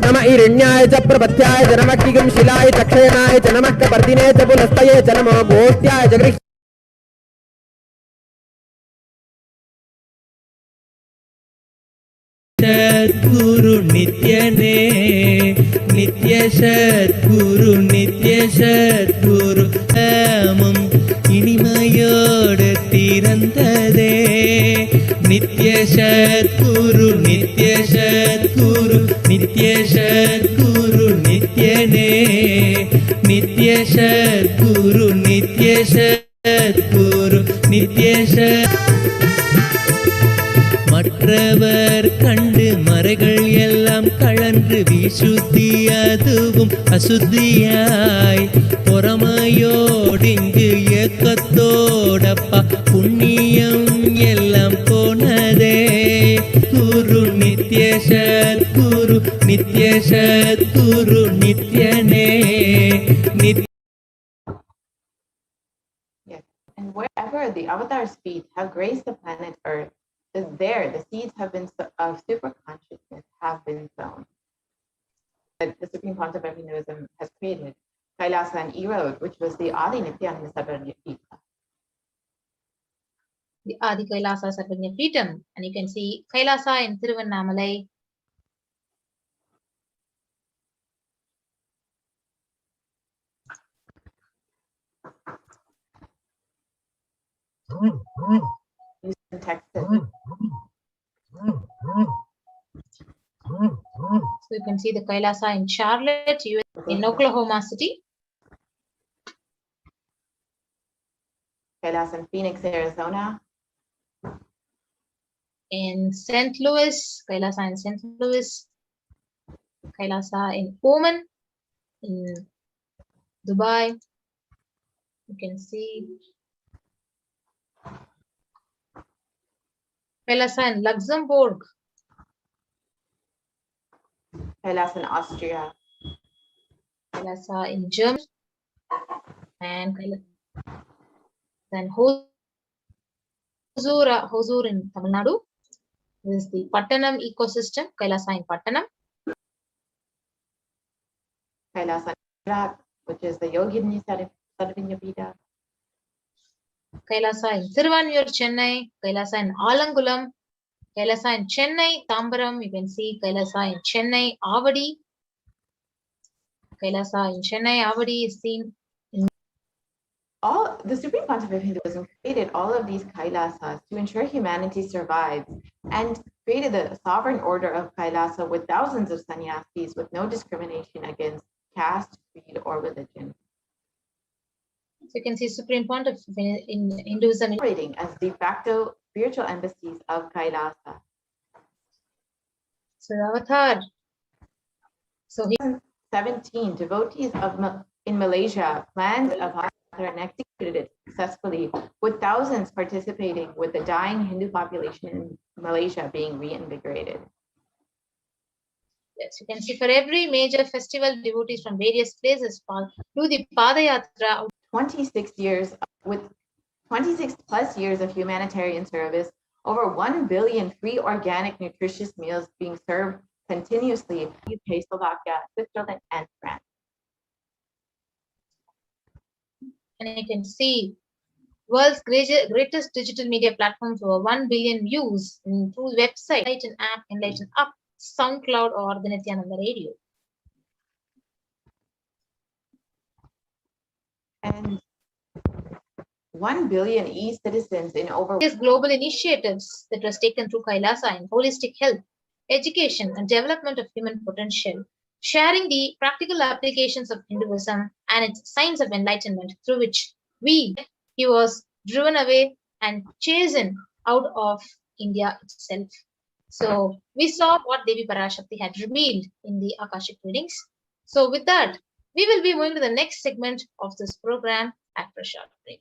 [SPEAKER 8] Namo Irinyaya cha Prabhatyaya cha Namo Kigam Shilaya cha Kshayanaya cha Namo Kapardine cha Pulastaye cha Namo Ghostyaya cha Grish Sadguru Nityane Nitya Sadguru Nitya Sadguru Amam Inimayodu Tirandade Nitya Sadguru Nitya Sadguru Nitya Sadguru Nityane Nitya Sadguru Nitya Sadguru Nitya Sadguru மற்றவர் கண்டு மறைகள் எல்லாம் கழன்று விசுத்தி அதுவும் அசுத்தியாய் பொறாமையோடிங்கு ஏக்கத்தோடப்பா புண்ணியம் எல்லாம் போனதே குரு நித்ய சத்குரு நித்ய சத்குரு நித்யனே நித்ய.
[SPEAKER 5] Yes. And wherever the avatar's feet have graced the planet Earth, is there the seeds have been of super consciousness have been sown. That the Supreme Pontiff of Hinduism has created Kailasa and Erode, which was the Adi Nithyananda Paramashivam.
[SPEAKER 1] The Adi Kailasa Sarvajnapeetam, and you can see Kailasa in Thiruvannamalai.
[SPEAKER 5] Used in Texas.
[SPEAKER 1] So you can see the Kailasa in Charlotte, US, in Oklahoma City.
[SPEAKER 5] Kailasa in Phoenix, Arizona.
[SPEAKER 1] In St. Louis, Kailasa in St. Louis. Kailasa in Oman, in Dubai. You can see Kailasa in Luxembourg.
[SPEAKER 5] Kailasa in Austria.
[SPEAKER 1] Kailasa in Germany. And Kailasa in Hosur in Tamil Nadu. This is the Pattanam ecosystem, Kailasa in Pattanam.
[SPEAKER 5] Kailasa in Iraq, which is the Yogini Sarvajnapeetam.
[SPEAKER 1] Kailasa in Thiruvanmiyur, Chennai. Kailasa in Alangulam. Kailasa in Chennai, Tambaram. You can see Kailasa in Chennai, Avadi. Kailasa in Chennai, Avadi is seen.
[SPEAKER 5] All the Supreme Pontiff of Hinduism created all of these Kailasas to ensure humanity survives and created the sovereign order of Kailasa with thousands of sannyasis with no discrimination against caste, creed, or religion.
[SPEAKER 1] So you can see Supreme Pontiff in Hinduism
[SPEAKER 5] Operating as de facto spiritual embassies of Kailasa.
[SPEAKER 1] So the avatar. So he
[SPEAKER 5] 17 devotees in Malaysia planned a Bhakti and executed it successfully, with thousands participating, with the dying Hindu population in Malaysia being reinvigorated.
[SPEAKER 1] Yes, you can see for every major festival, devotees from various places do the Padayatra.
[SPEAKER 5] 26 years with 26 plus years of humanitarian service, over 1 billion free organic nutritious meals being served continuously in UK, Slovakia, Switzerland, and France.
[SPEAKER 1] And you can see world's greatest digital media platforms, over 1 billion views through website, Enlighten app, Enlighten Up, SoundCloud, or the Nithyananda Radio.
[SPEAKER 5] And 1 billion e-citizens in over
[SPEAKER 1] global initiatives that was taken through Kailasa in holistic health, education, and development of human potential, sharing the practical applications of Hinduism and its signs of enlightenment through which he was driven away and chastened out of India itself. So we saw what Devi Parashakti had revealed in the Akashic readings. So with that, we will be moving to the next segment of this program after a short break.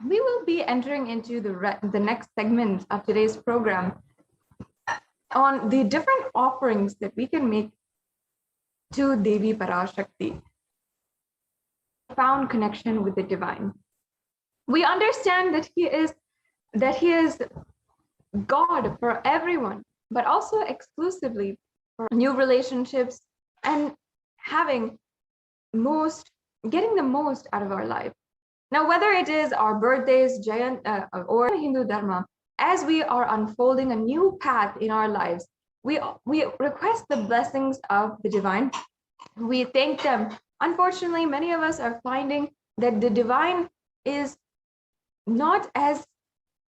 [SPEAKER 5] We will be entering into the next segment of today's program on the different offerings that we can make to Devi Parashakti. Profound connection with the divine. We understand that he is God for everyone, but also exclusively for new relationships and getting the most out of our life. Now, whether it is our birthdays, or Hindu Dharma, as we are unfolding a new path in our lives, we request the blessings of the divine. We thank them. Unfortunately, many of us are finding that the divine is not as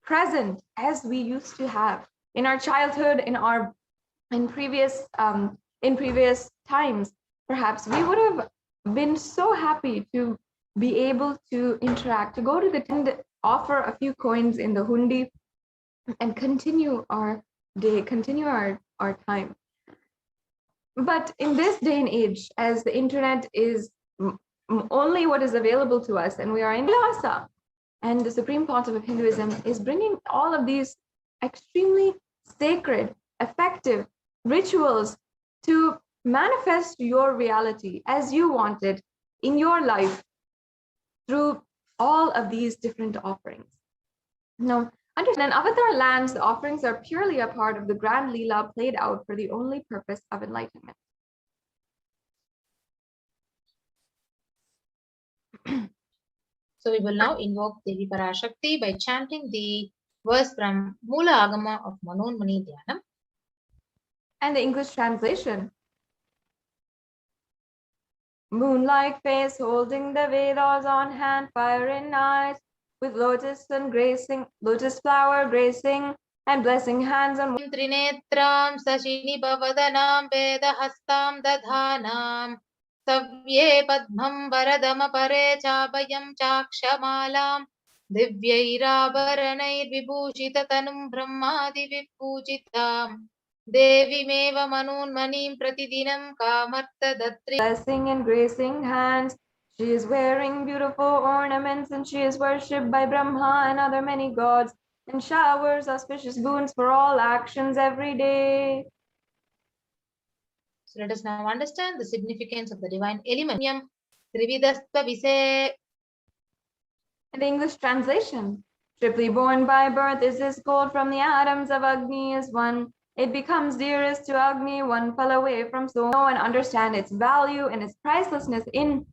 [SPEAKER 5] present as we used to have in our childhood, in previous times. Perhaps we would have been so happy to be able to interact, to go to the tent, offer a few coins in the hundi, and continue our day, continue our time. But in this day and age, as the internet is only what is available to us, and we are in Lhasa, and the Supreme Pontiff of Hinduism is bringing all of these extremely sacred, effective rituals to manifest your reality as you want it in your life through all of these different offerings. Now, understand, in Avatar lands, the offerings are purely a part of the grand Leela played out for the only purpose of enlightenment.
[SPEAKER 1] So we will now invoke Devi Parashakti by chanting the verse from Mula Agama of Manonmani Dhyanam.
[SPEAKER 5] And the English translation. Moon-like face holding the Vedas on hand, fire in eyes, with lotus flower gracing, and blessing hands on
[SPEAKER 1] Trinetram Sashini Bhavadanam Vedahastam Dadhanam Savye Padmam Varadama Pare Chabayam Chakshamalam Divyairabharanair Vibhushita Tanum Brahmadi Vippujitam Devi Meva Manunmanim Pratidinam Kamarta Datri.
[SPEAKER 5] Blessing and gracing hands. She is wearing beautiful ornaments, and she is worshipped by Brahma and other many gods, and showers auspicious boons for all actions every day.
[SPEAKER 1] So let us now understand the significance of the divine element. Trividasta Vise.
[SPEAKER 5] In the English translation, triply born by birth is this gold from the atoms of Agni is one. It becomes dearest to Agni, one fell away from so know and understand its value and its pricelessness and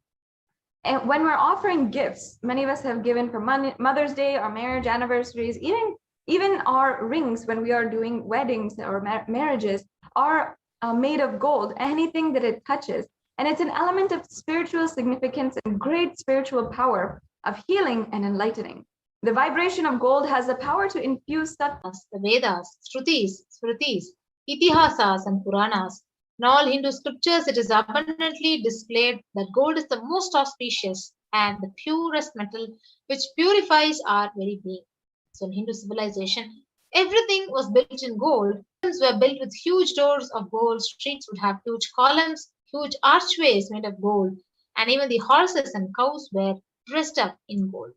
[SPEAKER 5] when we're offering gifts. Many of us have given for Mother's Day or marriage anniversaries, even our rings when we are doing weddings or marriages are made of gold, anything that it touches. And it's an element of spiritual significance and great spiritual power of healing and enlightening. The vibration of gold has the power to infuse
[SPEAKER 1] the Vedas, Shrutis, Smritis, Itihasas, and Puranas. In all Hindu scriptures, it is abundantly displayed that gold is the most auspicious and the purest metal which purifies our very being. So, in Hindu civilization, everything was built in gold. Homes were built with huge doors of gold. Streets would have huge columns, huge archways made of gold, and even the horses and cows were dressed up in gold.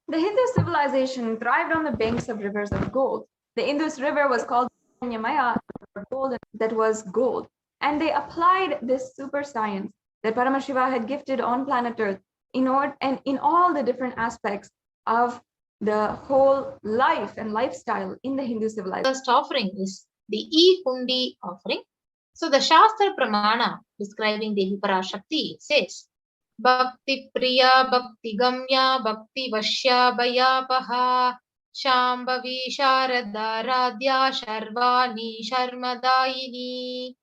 [SPEAKER 5] The Hindu civilization thrived on the banks of rivers of gold. The Indus River was called Nyamaya, gold that was gold. And they applied this super science that Paramashiva had gifted on planet Earth in all the different aspects of the whole life and lifestyle in the Hindu civilization.
[SPEAKER 1] The first offering is the E-Hundi offering. So the Shastra Pramana describing Devi Parashakti says, Bhakti Priya, Bhakti Gamya, Bhakti Vashya, Bayapaha, Shambhavi Sharada Radhya Sharvani Sharmadayini.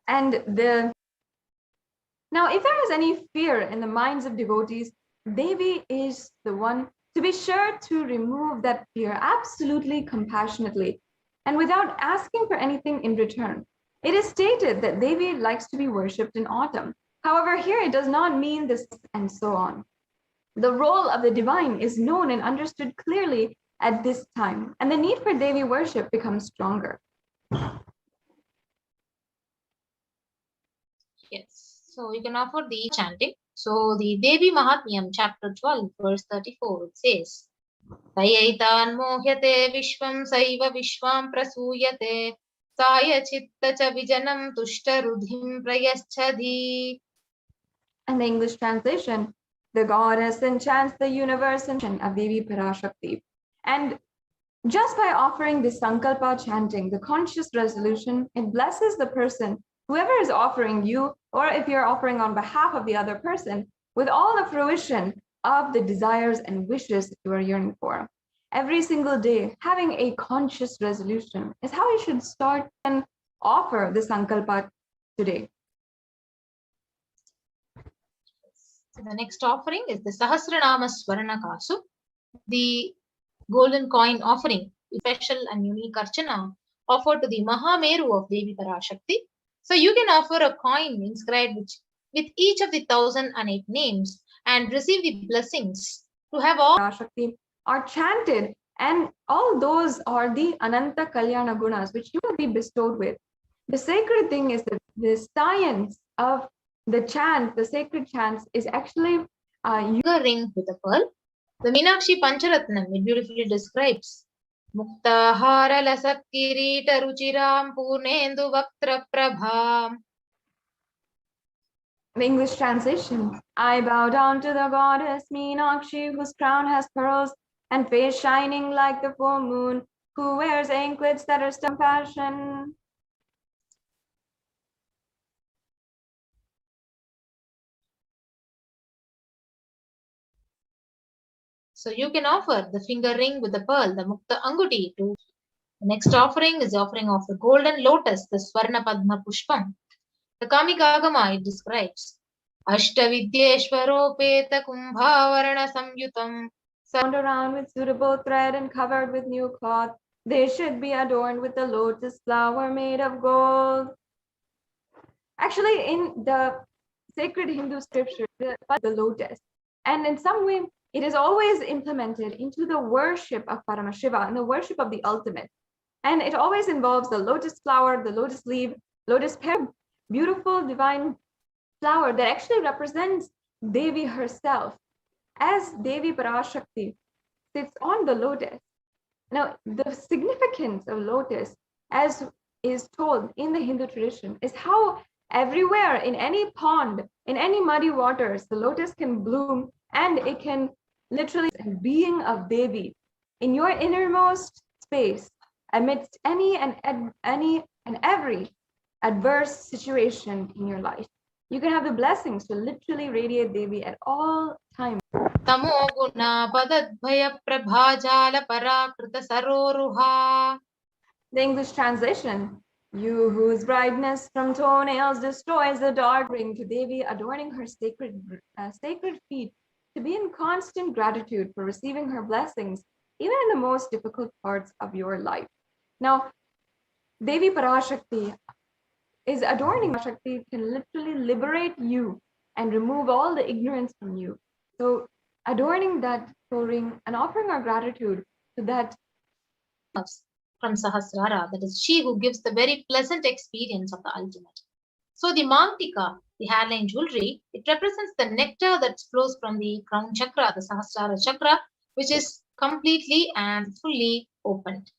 [SPEAKER 5] And now, if there is any fear in the minds of devotees, Devi is the one to be sure to remove that fear absolutely compassionately and without asking for anything in return. It is stated that Devi likes to be worshipped in autumn. However, here it does not mean this and so on. The role of the divine is known and understood clearly at this time, and the need for Devi worship becomes stronger.
[SPEAKER 1] Yes, so you can offer the chanting. So the Devi Mahatmyam, chapter 12, verse 34, it says, Tayaitan mohyate vishvam saiva vishvam prasuyate saya chitta cha vijanam tushta rudhim prayaschadhi.
[SPEAKER 5] And the English translation, the goddess enchants the universe of Devi Parashakti. And just by offering the Sankalpa chanting, the conscious resolution, it blesses the person, whoever is offering you, or if you're offering on behalf of the other person, with all the fruition of the desires and wishes that you are yearning for. Every single day, having a conscious resolution is how you should start and offer the Sankalpa today.
[SPEAKER 1] So the next offering is the Sahasranama Swarna Kasu, the golden coin offering, special and unique archana offered to the Mahameru of Devi Parashakti. So you can offer a coin inscribed with each of the 1,008 names and receive the blessings to have all
[SPEAKER 5] Parashakti are chanted, and all those are the Ananta Kalyana Gunas which you will be bestowed with. The sacred thing is that the science of the chant, the sacred chants, is actually
[SPEAKER 1] a ring with a pearl. The Meenakshi Pancharatnam, it beautifully describes Muktahara Lasat Kirita Ruchiram Purnendu Vaktra Prabham.
[SPEAKER 5] The English translation, I bow down to the goddess Meenakshi, whose crown has pearls and face shining like the full moon, who wears anklets that are still fashion.
[SPEAKER 1] So you can offer the finger ring with the pearl, the Mukta Anguti. To the next offering is the offering of the golden lotus, the Swarna Padma Pushpam. The Kamikagama, it describes Ashtavidyeshwaropeta Kumbhavarana Samyutam.
[SPEAKER 5] Bound around with suitable thread and covered with new cloth. They should be adorned with the lotus flower made of gold. Actually, in the sacred Hindu scripture, the lotus, and in some way, it is always implemented into the worship of Paramashiva and the worship of the ultimate. And it always involves the lotus flower, the lotus leaf, lotus pear, beautiful divine flower that actually represents Devi herself. As Devi Parashakti sits on the lotus. Now, the significance of lotus, as is told in the Hindu tradition, is how everywhere in any pond, in any muddy waters, the lotus can bloom and it can literally be a being of Devi in your innermost space. amidst any and every adverse situation in your life. You can have the blessings to literally radiate Devi at all times.
[SPEAKER 1] Tamo guna padadbhaya prabhajala parakrita saroruha.
[SPEAKER 5] The English translation: you whose brightness from toenails destroys the dark, bring to Devi, adorning her sacred feet, to be in constant gratitude for receiving her blessings, even in the most difficult parts of your life. Now, Devi Parashakti is adorning. Parashakti can literally liberate you and remove all the ignorance from you. So, adorning that ring and offering our gratitude to that
[SPEAKER 1] From Sahasrara, that is she who gives the very pleasant experience of the ultimate. So the Mangtika, the hairline jewelry, it represents the nectar that flows from the crown chakra, the Sahasrara chakra, which is completely and fully opened.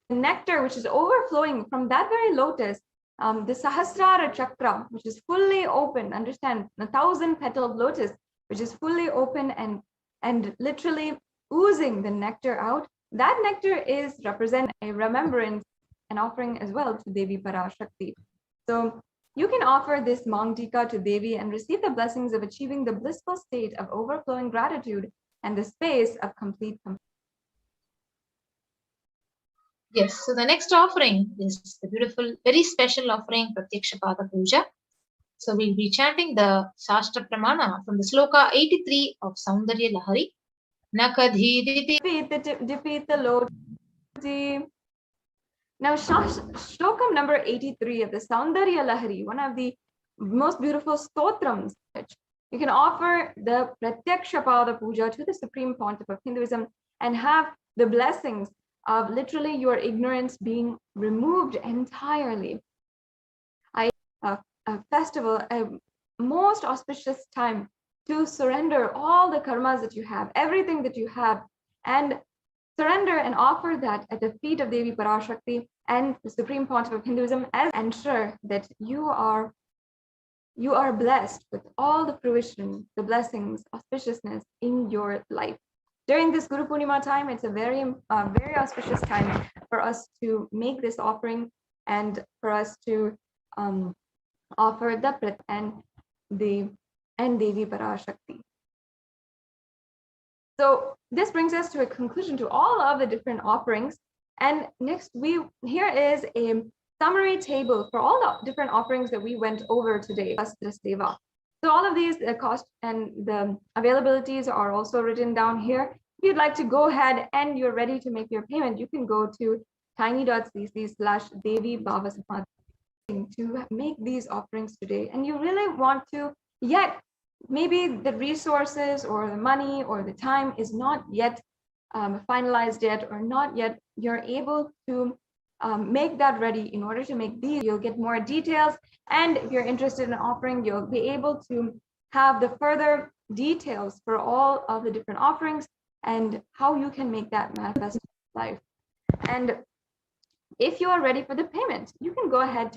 [SPEAKER 5] The nectar which is overflowing from that very lotus, the Sahasrara chakra, which is fully open, understand, the 1,000-petaled lotus, which is fully open and literally oozing the nectar out. That nectar is represent a remembrance and offering as well to Devi Parashakti. So you can offer this Mangtika to Devi and receive the blessings of achieving the blissful state of overflowing gratitude and the space of complete.
[SPEAKER 1] Yes, so the next offering is the beautiful, very special offering, Pratyakshapada Puja. So we'll be chanting the Shastra Pramana from the Sloka 83 of Saundarya Lahari. Nakadhi
[SPEAKER 5] Defeat the Lord. Now, Shlokam number 83 of the Saundarya Lahari, one of the most beautiful stotrams. You can offer the Pratyakshapada Puja to the Supreme Pontiff of Hinduism and have the blessings of literally your ignorance being removed entirely. A festival, a most auspicious time to surrender all the karmas that you have, everything that you have, and surrender and offer that at the feet of Devi Parashakti and the Supreme Pontiff of Hinduism, and ensure that you are blessed with all the fruition, the blessings, auspiciousness in your life. During this Guru Purnima time, it's a very auspicious time for us to make this offering and for us to offer the Prat and Devi Parashakti. So this brings us to a conclusion to all of the different offerings. And next, here is a summary table for all the different offerings that we went over today. So all of these, the cost and the availabilities are also written down here. If you'd like to go ahead and you're ready to make your payment, you can go to tiny.cc/Devi Bhavasamadhi to make these offerings today. And you really want to, yet maybe the resources or the money or the time is not yet finalized yet, or not yet you're able to make that ready. In order to make these, you'll get more details, and if you're interested in offering, you'll be able to have the further details for all of the different offerings and how you can make that manifest in life. And if you are ready for the payment, you can go ahead.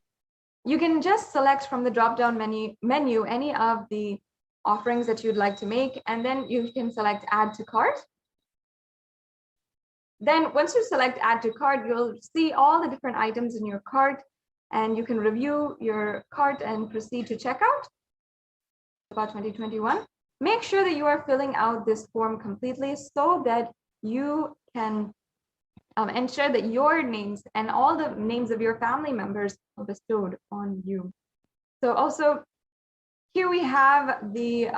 [SPEAKER 5] You can just select from the drop-down menu any of the offerings that you'd like to make, and then you can select Add to Cart. Then once you select Add to Cart, you'll see all the different items in your cart, and you can review your cart and proceed to checkout. About 2021. Make sure that you are filling out this form completely so that you can ensure that your names and all the names of your family members are bestowed on you. So also, here we have the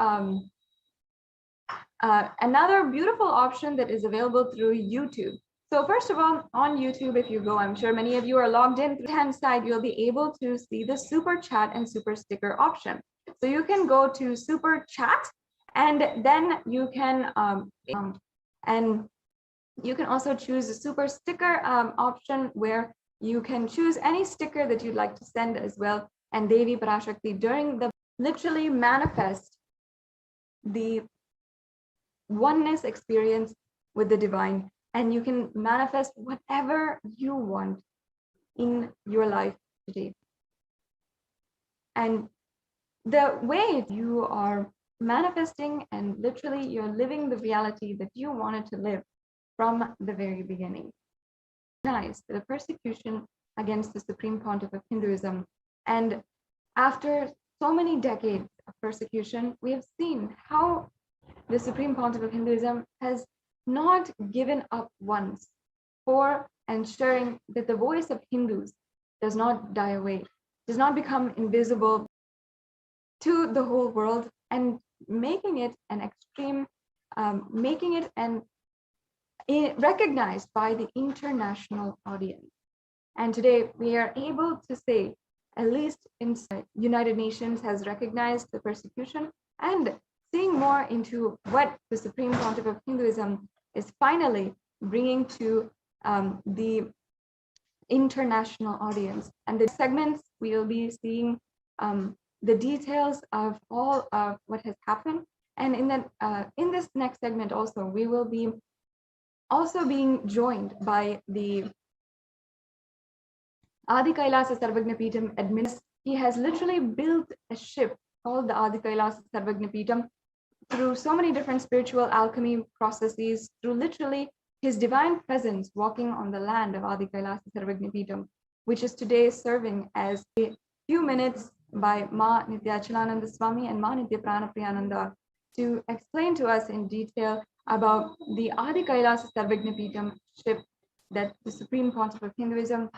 [SPEAKER 5] another beautiful option that is available through YouTube. So first of all, on YouTube, if you go, I'm sure many of you are logged in. On the right-hand side, you'll be able to see the super chat and super sticker option. So you can go to super chat, and then you can and you can also choose the super sticker option, where you can choose any sticker that you'd like to send as well. And Devi Parashakti during the literally manifest the oneness experience with the divine, and you can manifest whatever you want in your life today. And the way you are manifesting and literally you're living the reality that you wanted to live from the very beginning. the persecution against the Supreme Pontiff of Hinduism. And after so many decades of persecution, we have seen how the Supreme Pontiff of Hinduism has not given up once for ensuring that the voice of Hindus does not die away, does not become invisible to the whole world, and making it an extreme, making it an recognized by the international audience. And today we are able to say, at least in United Nations has recognized the persecution, and seeing more into what the Supreme Pontiff of Hinduism is finally bringing to the international audience. And the segments, we will be seeing the details of all of what has happened. And in this next segment also, we will be also being joined by the Adi Kailasa Sarvagna Peetham administrator. He has literally built a ship called the Adi Kailasa Sarvagna Peetham through so many different spiritual alchemy processes, through literally his divine presence walking on the land of Adi Kailasa Sarvagna Peetham, which is today serving as a few minutes by Ma Nithyananda Swami and Ma Nitya Pranapriyananda to explain to us in detail about the Adi Kailasa Sarvagna Peetham ship that the Supreme Pontiff of Hinduism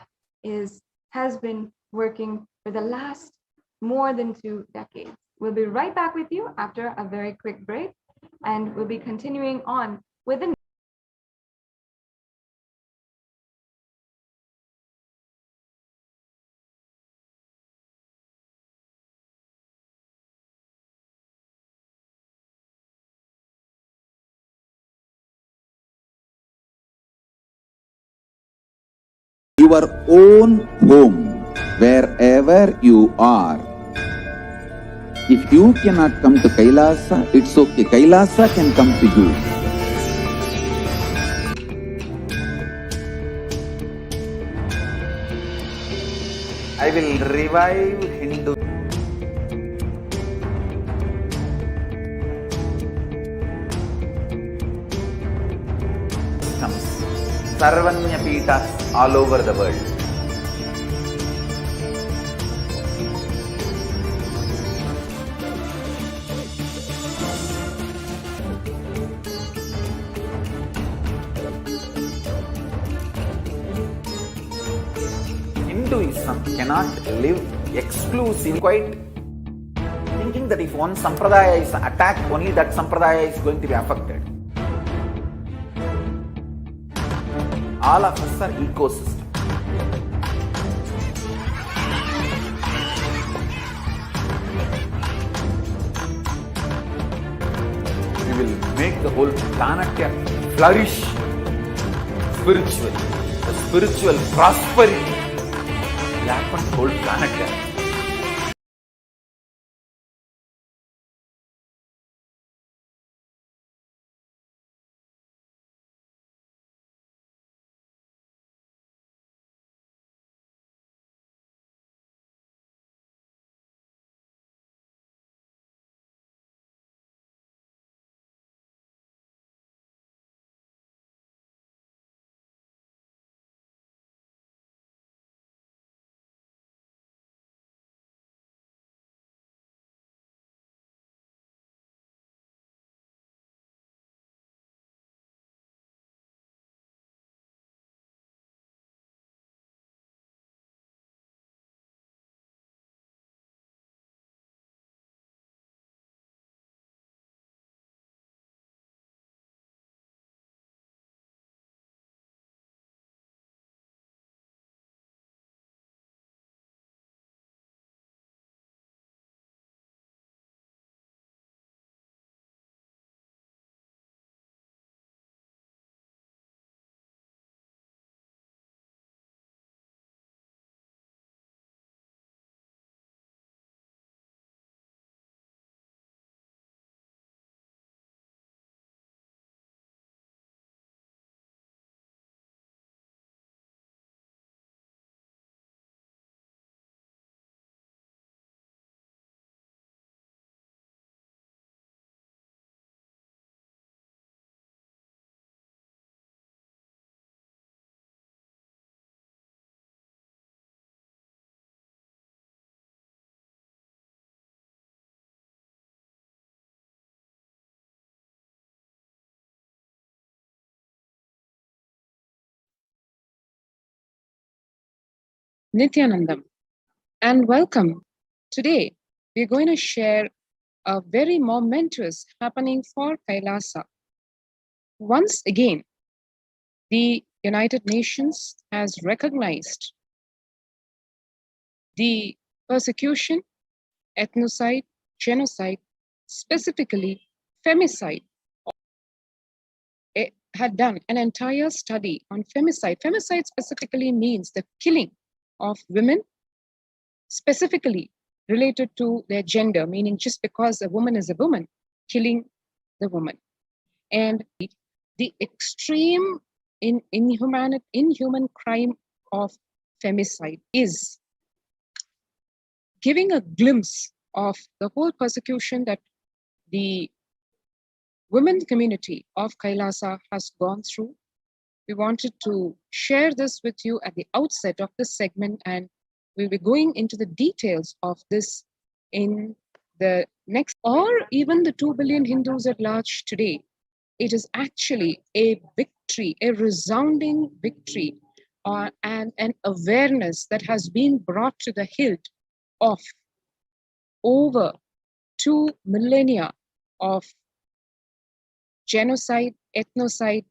[SPEAKER 5] has been working for the last more than 2 decades. We'll be right back with you after a very quick break, and we'll be continuing on with the
[SPEAKER 7] your own home, wherever you are. If you cannot come to Kailasa, it's okay. Kailasa can come to you. I will revive Hindu. Sarvanya Peethas all over the world. Hinduism cannot live exclusively, quite thinking that if one sampradaya is attacked, only that sampradaya is going to be affected. All of us are ecosystem. We will make the whole planet flourish spiritually. The spiritual prosperity will happen to the whole planet.
[SPEAKER 9] Nithyanandam, and welcome. Today, we're going to share a very momentous happening for Kailasa. Once again, the United Nations has recognized the persecution, ethnocide, genocide, specifically femicide. It had done an entire study on femicide. Femicide specifically means the killing of women, specifically related to their gender, meaning just because a woman is a woman, killing the woman. And the extreme inhuman crime of femicide is giving a glimpse of the whole persecution that the women community of Kailasa has gone through. We wanted to share this with you at the outset of this segment, and we'll be going into the details of this in the next, or even the 2 billion Hindus at large today. It is actually a victory, a resounding victory, and an awareness that has been brought to the hilt of over 2 millennia of genocide, ethnocide,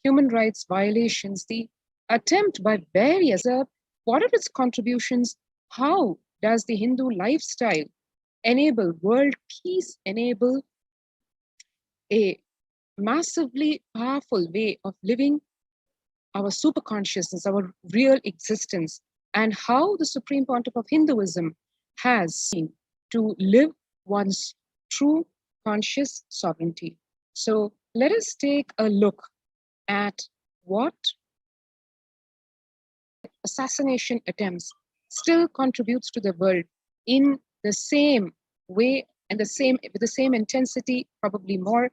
[SPEAKER 9] human rights violations, the attempt by various, what are its contributions? How does the Hindu lifestyle enable world peace, enable a massively powerful way of living our super consciousness, our real existence, and how the Supreme Pontiff of Hinduism has seen to live one's true conscious sovereignty. So let us take a look at what assassination attempts still contributes to the world in the same way and with the same intensity, probably more,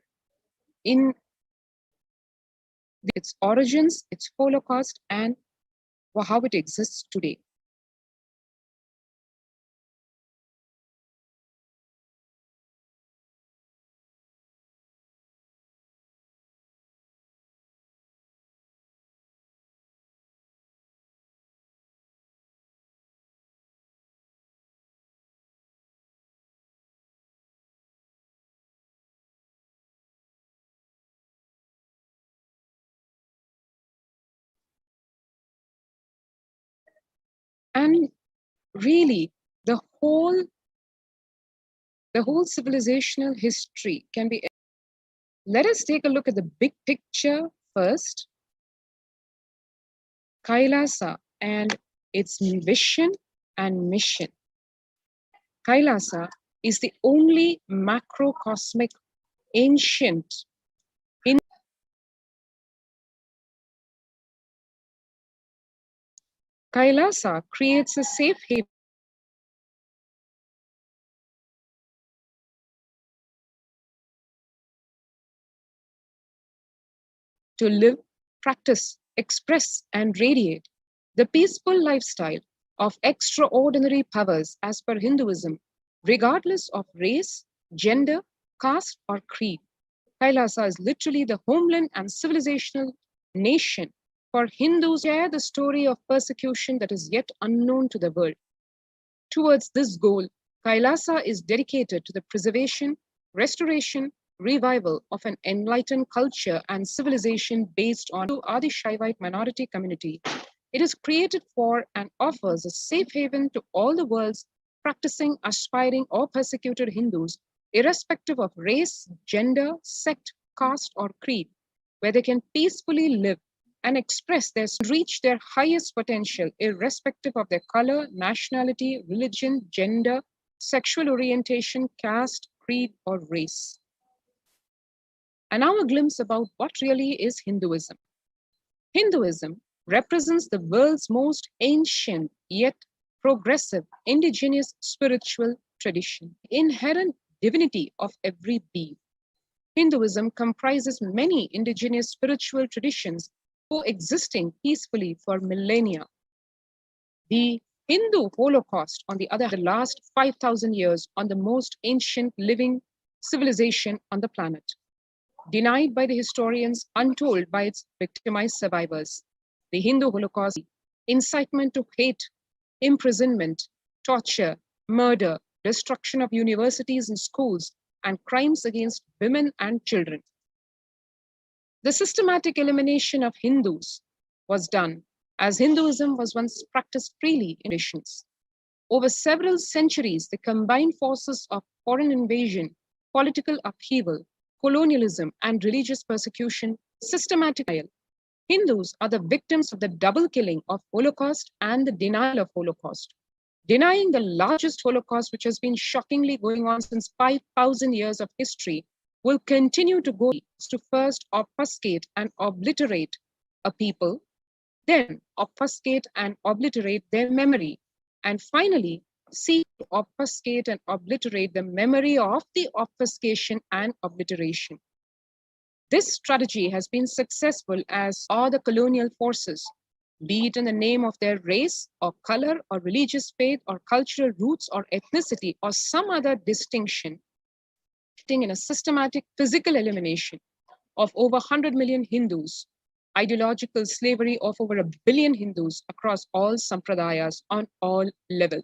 [SPEAKER 9] in its origins, its Holocaust, and how it exists today. And really, the whole civilizational history can be. Let us take a look at the big picture first. Kailasa and its vision and mission. Kailasa is the only macrocosmic ancient Kailasa creates a safe haven to live, practice, express, and radiate the peaceful lifestyle of extraordinary powers as per Hinduism, regardless of race, gender, caste, or creed. Kailasa is literally the homeland and civilizational nation for Hindus. Share the story of persecution that is yet unknown to the world. Towards this goal, Kailasa is dedicated to the preservation, restoration, revival of an enlightened culture and civilization based on the Adi Shaivite minority community. It is created for and offers a safe haven to all the world's practicing, aspiring, or persecuted Hindus, irrespective of race, gender, sect, caste, or creed, where they can peacefully live and express reach their highest potential, irrespective of their color, nationality, religion, gender, sexual orientation, caste, creed, or race. And now a glimpse about what really is Hinduism. Hinduism represents the world's most ancient yet progressive indigenous spiritual tradition, inherent divinity of every being. Hinduism comprises many indigenous spiritual traditions coexisting peacefully for millennia. The Hindu Holocaust, on the other hand, the last 5,000 years on the most ancient living civilization on the planet, denied by the historians, untold by its victimized survivors. The Hindu Holocaust, incitement to hate imprisonment, torture, murder, destruction of universities and schools, and crimes against women and children. The systematic elimination of Hindus was done as Hinduism was once practiced freely in nations. Over several centuries, the combined forces of foreign invasion, political upheaval, colonialism, and religious persecution systematically. Hindus are the victims of the double killing of Holocaust and the denial of Holocaust. Denying the largest Holocaust, which has been shockingly going on since 5,000 years of history, will continue to go to first obfuscate and obliterate a people, then obfuscate and obliterate their memory, and finally seek to obfuscate and obliterate the memory of the obfuscation and obliteration. This strategy has been successful as all the colonial forces, be it in the name of their race or color or religious faith or cultural roots or ethnicity or some other distinction, in a systematic physical elimination of over 100 million Hindus, ideological slavery of over 1 billion Hindus across all sampradayas on all levels.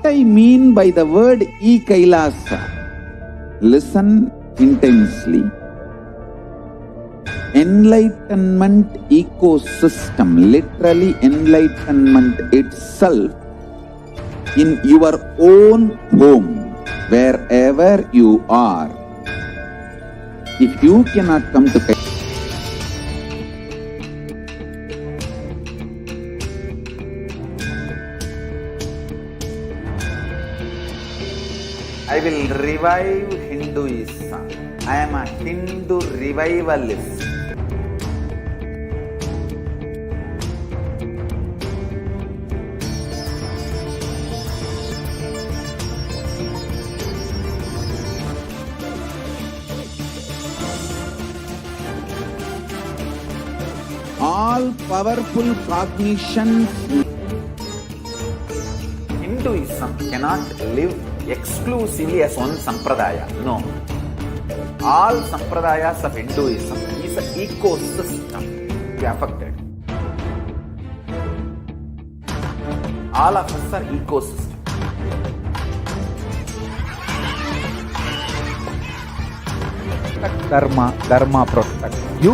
[SPEAKER 7] What I mean by the word e-Kailasa, listen intensely. Enlightenment ecosystem, literally enlightenment itself, in your own home, wherever you are. If you cannot come to I will revive Hinduism. I am a Hindu revivalist. All powerful cognitions. Hinduism cannot live exclusively as one sampradaya. No. All sampradayas of Hinduism is an ecosystem to be affected. All of us are ecosystem. Dharma, Dharma protect you.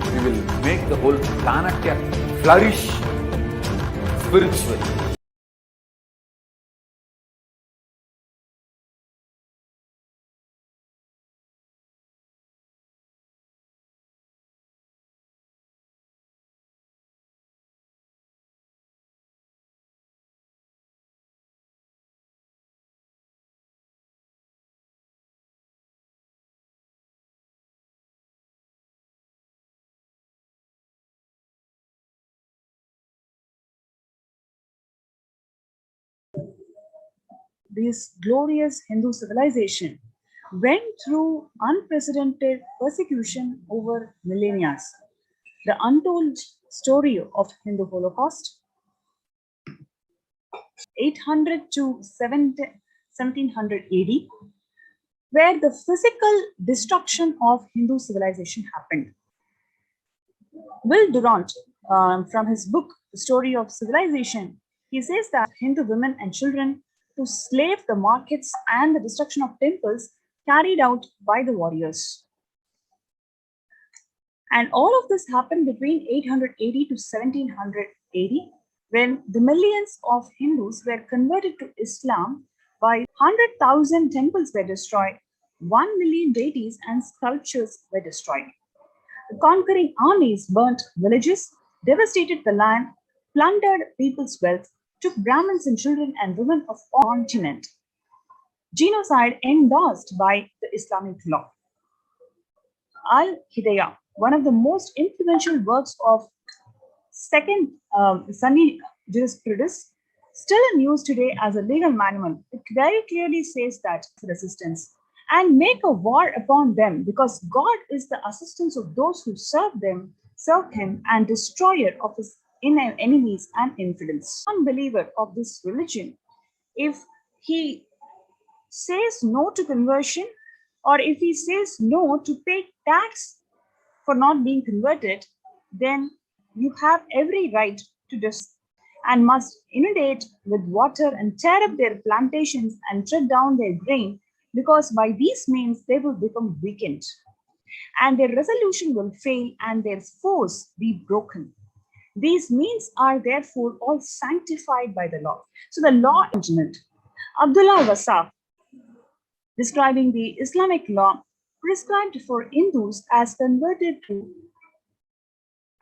[SPEAKER 7] We will make the whole planet flourish spiritually.
[SPEAKER 10] This glorious Hindu civilization went through unprecedented persecution over millennia. The untold story of Hindu Holocaust, 800 to 1700 AD, where the physical destruction of Hindu civilization happened. Will Durant, from his book, The Story of Civilization, he says that Hindu women and children to slave the markets and the destruction of temples carried out by the warriors. And all of this happened between 880 to 1700 AD, when the millions of Hindus were converted to Islam by 100,000 temples were destroyed, 1 million deities and sculptures were destroyed. The conquering armies burnt villages, devastated the land, plundered people's wealth, took Brahmins and children and women of all continent. Genocide endorsed by the Islamic law. Al-Hidayah, one of the most influential works of second Sunni jurisprudence, still in use today as a legal manual. It very clearly says that resistance and make a war upon them, because God is the assistance of those who serve him, and destroyer of his enemies and infidels. Unbeliever of this religion, if he says no to conversion, or if he says no to pay tax for not being converted, then you have every right to this and must inundate with water and tear up their plantations and tread down their grain, because by these means they will become weakened and their resolution will fail and their force be broken. These means are therefore all sanctified by the law. So the law, Abdullah Wasaf, describing the Islamic law prescribed for Hindus as converted to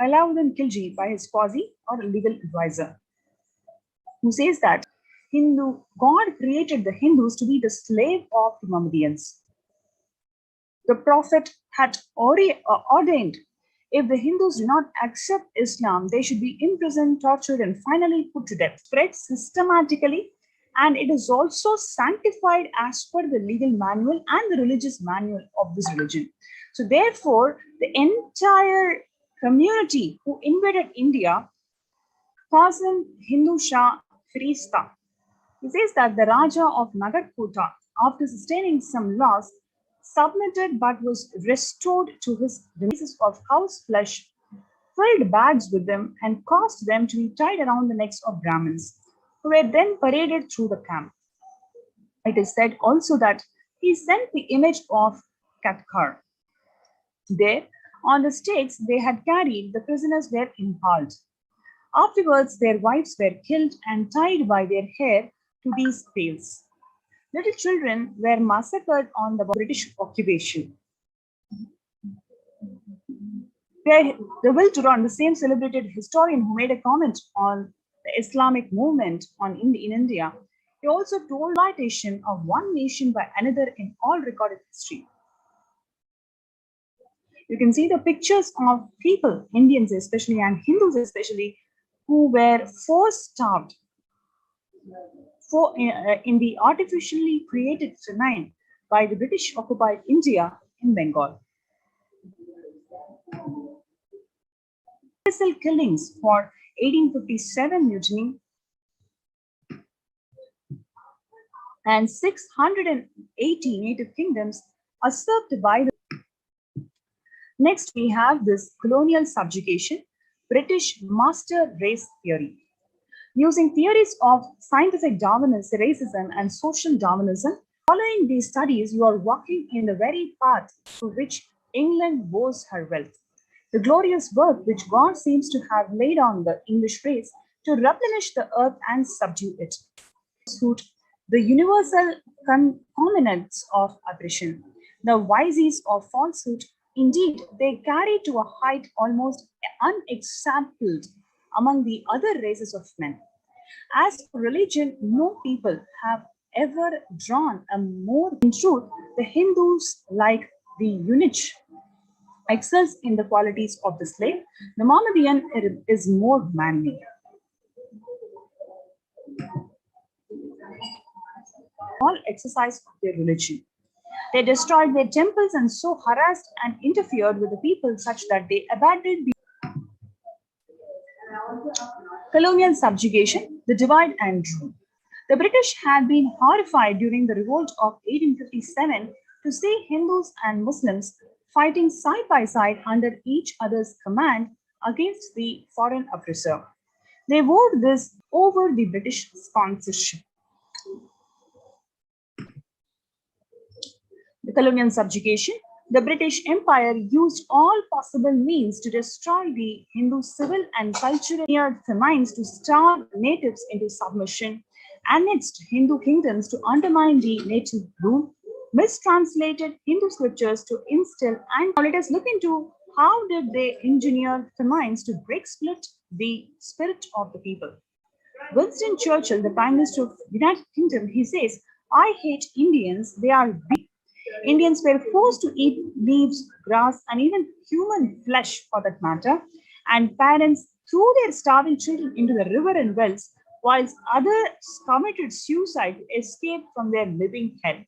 [SPEAKER 10] Alauddin Khilji by his qazi or legal advisor, who says that God created the Hindus to be the slave of the Mohammedans. The Prophet had already ordained, if the Hindus do not accept Islam, they should be imprisoned, tortured, and finally put to death. Spread systematically, and it is also sanctified as per the legal manual and the religious manual of this religion. So therefore, the entire community who invaded India, Qasim Hindu Shah Firista, he says that the Raja of Nagarkota, after sustaining some loss, submitted but was restored to his basis of cow's flesh filled bags with them and caused them to be tied around the necks of Brahmins, who were then paraded through the camp. It is said also that he sent the image of Katkar. There, on the stakes they had carried, the prisoners were impaled. Afterwards, their wives were killed and tied by their hair to these pails. Little children were massacred on the British occupation. The Will Turan, the same celebrated historian who made a comment on the Islamic movement in India, he also told the exploitation of one nation by another in all recorded history. You can see the pictures of people, Indians especially and Hindus especially, who were force-starved in the artificially created famine by the British occupied India in Bengal. Killings for 1857 mutiny and 680 native kingdoms usurped by the. Next, we have this colonial subjugation, British master race theory. Using theories of scientific Darwinism, racism, and social Darwinism, following these studies, you are walking in the very path through which England boasts her wealth. The glorious work which God seems to have laid on the English race to replenish the earth and subdue it. The universal concomitants of oppression, the vices of falsehood, indeed, they carry to a height almost unexampled among the other races of men. As for religion, no people have ever drawn a more. In truth, the Hindus, like the eunuch, excels in the qualities of the slave. The Mohammedan is more manly. All exercise of their religion. They destroyed their temples and so harassed and interfered with the people such that they abandoned the colonial subjugation, the divide and rule. The British had been horrified during the revolt of 1857 to see Hindus and Muslims fighting side by side under each other's command against the foreign oppressor. They vowed this over the British sponsorship. The colonial subjugation, the British Empire used all possible means to destroy the Hindu civil and cultural famines to starve natives into submission, annexed Hindu kingdoms to undermine the native rule, mistranslated Hindu scriptures to instill. And now let us look into how did they engineer famines to split the spirit of the people. Winston Churchill, the Prime Minister of the United Kingdom, he says, "I hate Indians, they are weak." Indians were forced to eat leaves, grass, and even human flesh for that matter, and parents threw their starving children into the river and wells, whilst others committed suicide to escape from their living hell.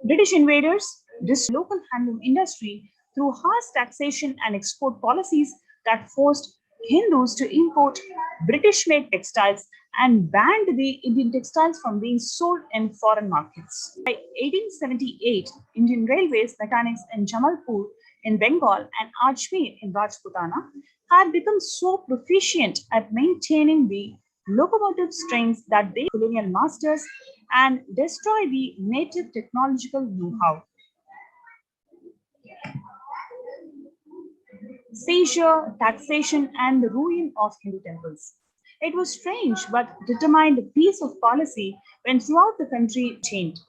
[SPEAKER 10] British invaders destroyed local handloom industry through harsh taxation and export policies that forced Hindus to import British-made textiles and banned the Indian textiles from being sold in foreign markets. By 1878, Indian Railways mechanics in Jamalpur in Bengal and Ajmer in Rajputana had become so proficient at maintaining the locomotive strengths that they colonial masters and destroy the native technological know-how. Seizure, taxation, and the ruin of Hindu temples. It was strange but determined piece of policy when throughout the country changed.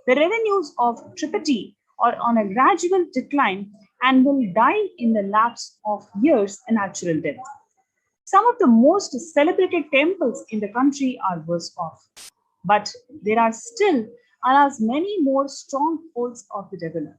[SPEAKER 10] The revenues of Tripati are on a gradual decline and will die in the lapse of years a natural death. Some of the most celebrated temples in the country are worse off, but there are still, alas, many more strongholds of the devil.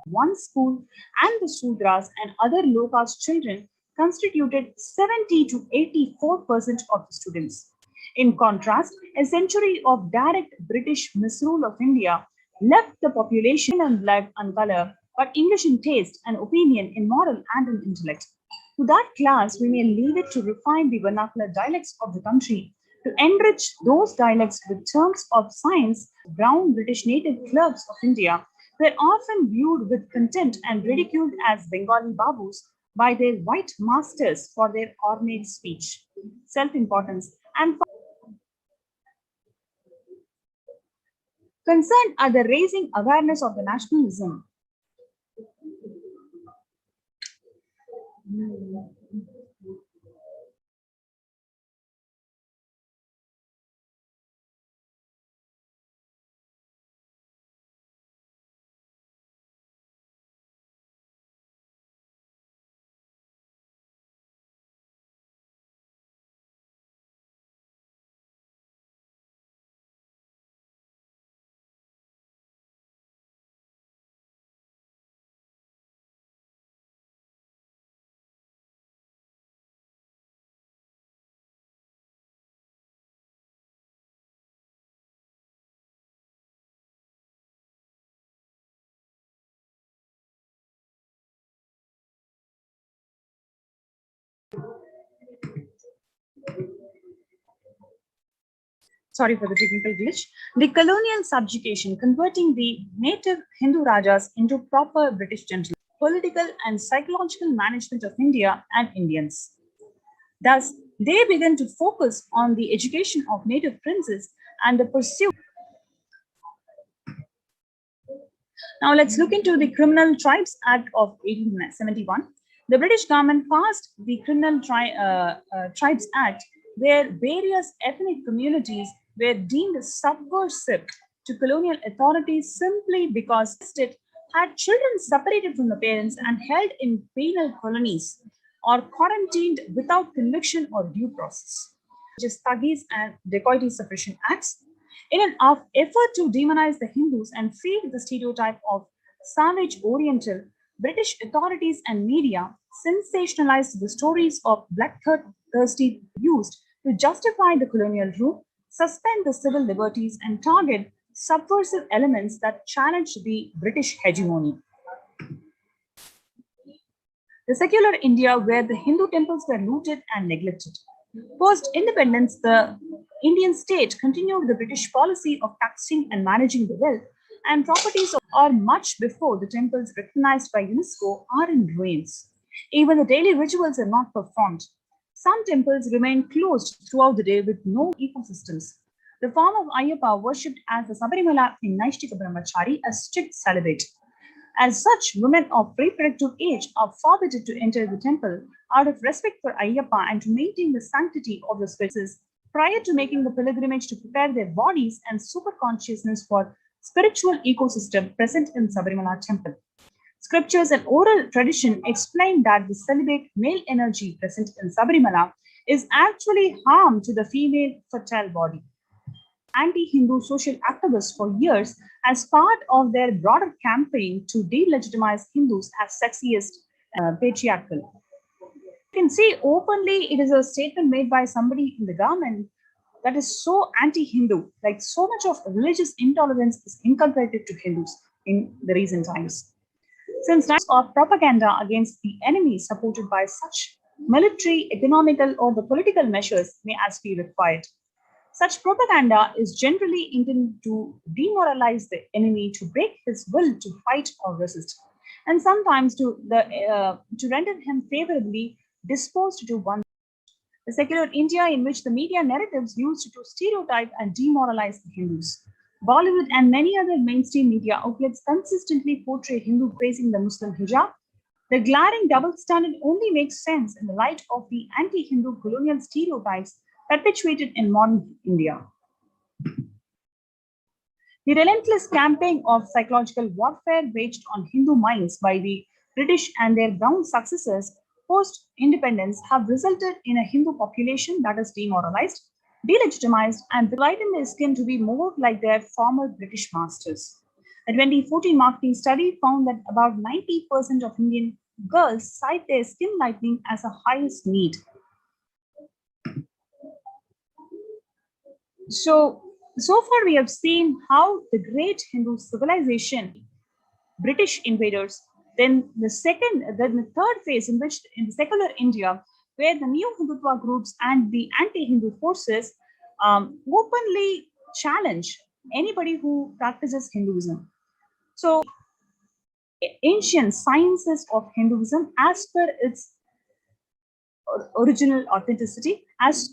[SPEAKER 10] One school and the Sudras and other low-caste children constituted 70 to 84% of the students. In contrast, a century of direct British misrule of India left the population in blood and color, but English in taste and opinion, in moral and in intellect. To that class, we may leave it to refine the vernacular dialects of the country, to enrich those dialects with terms of science. Brown British native clerks of India were often viewed with contempt and ridiculed as Bengali babus by their white masters for their ornate speech, self-importance, and concerned at the raising awareness of the nationalism. Sorry for the technical glitch. The colonial subjugation, converting the native Hindu Rajas into proper British gentlemen, political and psychological management of India and Indians. Thus, they began to focus on the education of native princes and the pursuit. Now let's look into the Criminal Tribes Act of 1871. The British government passed the Criminal Tribes Act, where various ethnic communities were deemed subversive to colonial authorities simply because it had children separated from the parents and held in penal colonies or quarantined without conviction or due process, which is Thuggees and Dacoity Suppression Acts. In an effort to demonize the Hindus and feed the stereotype of savage Oriental, British authorities and media sensationalized the stories of bloodthirsty used to justify the colonial rule, suspend the civil liberties, and target subversive elements that challenged the British hegemony. The secular India, where the Hindu temples were looted and neglected. Post-independence, the Indian state continued the British policy of taxing and managing the wealth and properties or much before the temples recognized by UNESCO are in ruins. Even the daily rituals are not performed. Some temples remain closed throughout the day with no ecosystems. The form of Ayyappa worshipped as the Sabarimala in Naishtika Brahmachari, a strict celibate. As such, women of reproductive age are forbidden to enter the temple out of respect for Ayyappa and to maintain the sanctity of the spaces prior to making the pilgrimage to prepare their bodies and super consciousness for spiritual ecosystem present in Sabarimala temple. Scriptures and oral tradition explain that the celibate male energy present in Sabarimala is actually harm to the female fertile body. Anti-Hindu social activists for years as part of their broader campaign to delegitimize Hindus as sexiest, patriarchal. You can see openly it is a statement made by somebody in the government that is so anti-Hindu, like so much of religious intolerance is inculcated to Hindus in the recent times. Since times of propaganda against the enemy supported by such military, economical, or the political measures may as be required. Such propaganda is generally intended to demoralize the enemy, to break his will to fight or resist, and sometimes to render him favorably disposed to one. The secular India in which the media narratives used to stereotype and demoralize the Hindus. Bollywood and many other mainstream media outlets consistently portray Hindu praising the Muslim hijab. The glaring double standard only makes sense in the light of the anti-Hindu colonial stereotypes perpetuated in modern India. The relentless campaign of psychological warfare waged on Hindu minds by the British and their brown successors post-independence have resulted in a Hindu population that is demoralized, delegitimized, and lightened their skin to be more like their former British masters. A 2014 marketing study found that about 90% of Indian girls cite their skin lightening as a highest need. So far we have seen how the great Hindu civilization, British invaders, then the third phase in which in the secular India, where the new Hindutva groups and the anti-Hindu forces openly challenge anybody who practices Hinduism. So, ancient sciences of Hinduism, as per its original authenticity, as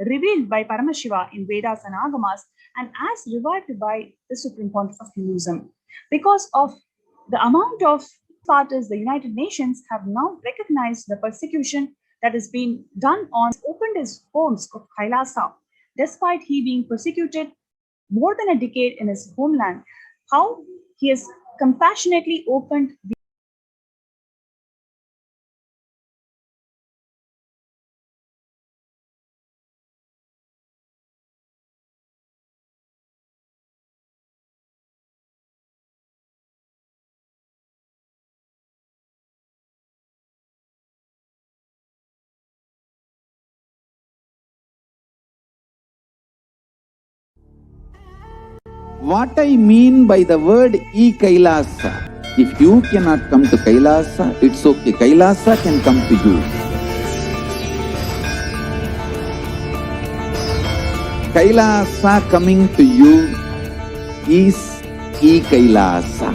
[SPEAKER 10] revealed by Paramashiva in Vedas and Agamas, and as revived by the Supreme Pontiff of Hinduism. Because of the amount of parties, the United Nations have now recognized the persecution that has been done on, opened his homes of Kailasa, despite he being persecuted more than a decade in his homeland, how he has compassionately opened
[SPEAKER 7] What I mean by the word Kailasa, if you cannot come to Kailasa, it's okay. Kailasa can come to you. Kailasa coming to you is Kailasa.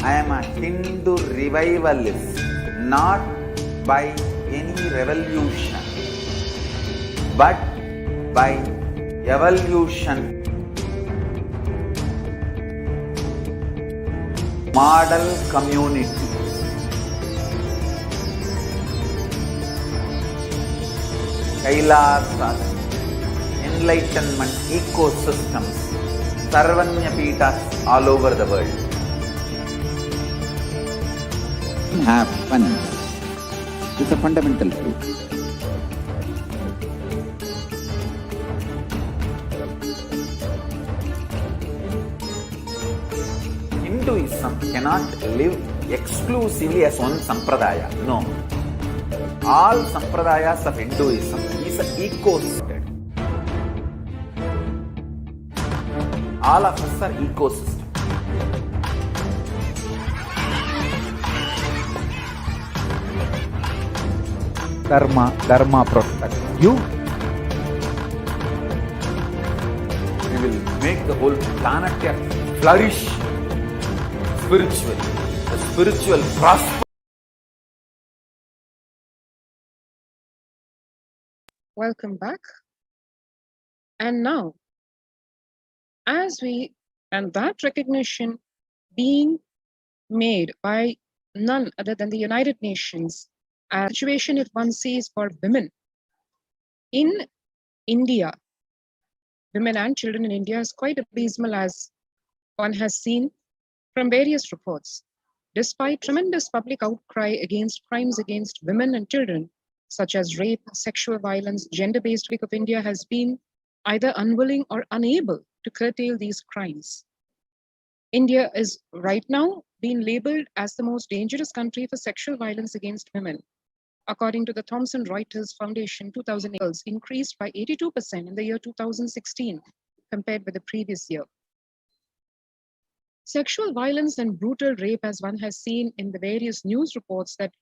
[SPEAKER 7] I am a Hindu revivalist, not by any revolution, but by evolution. Model community. Kailasa, enlightenment ecosystems, Sarvanya Peethas all over the world. Happens. It's a fundamental truth. Hinduism cannot live exclusively as one sampradaya. No. All sampradayas of Hinduism is ecosystem. All of us are ecosystem. Dharma protect you. We will make the whole planet flourish spiritually. The spiritual prosper.
[SPEAKER 9] Welcome back. And now, and that recognition being made by none other than the United Nations, a situation if one sees for women in India, women and children in India is quite abysmal, as one has seen from various reports. Despite tremendous public outcry against crimes against women and children, such as rape, sexual violence, gender-based Republic of India has been either unwilling or unable to curtail these crimes. India is right now being labeled as the most dangerous country for sexual violence against women. According to the Thomson Reuters Foundation, 2008 increased by 82% in the year 2016 compared with the previous year. Sexual violence and brutal rape, as one has seen in the various news reports that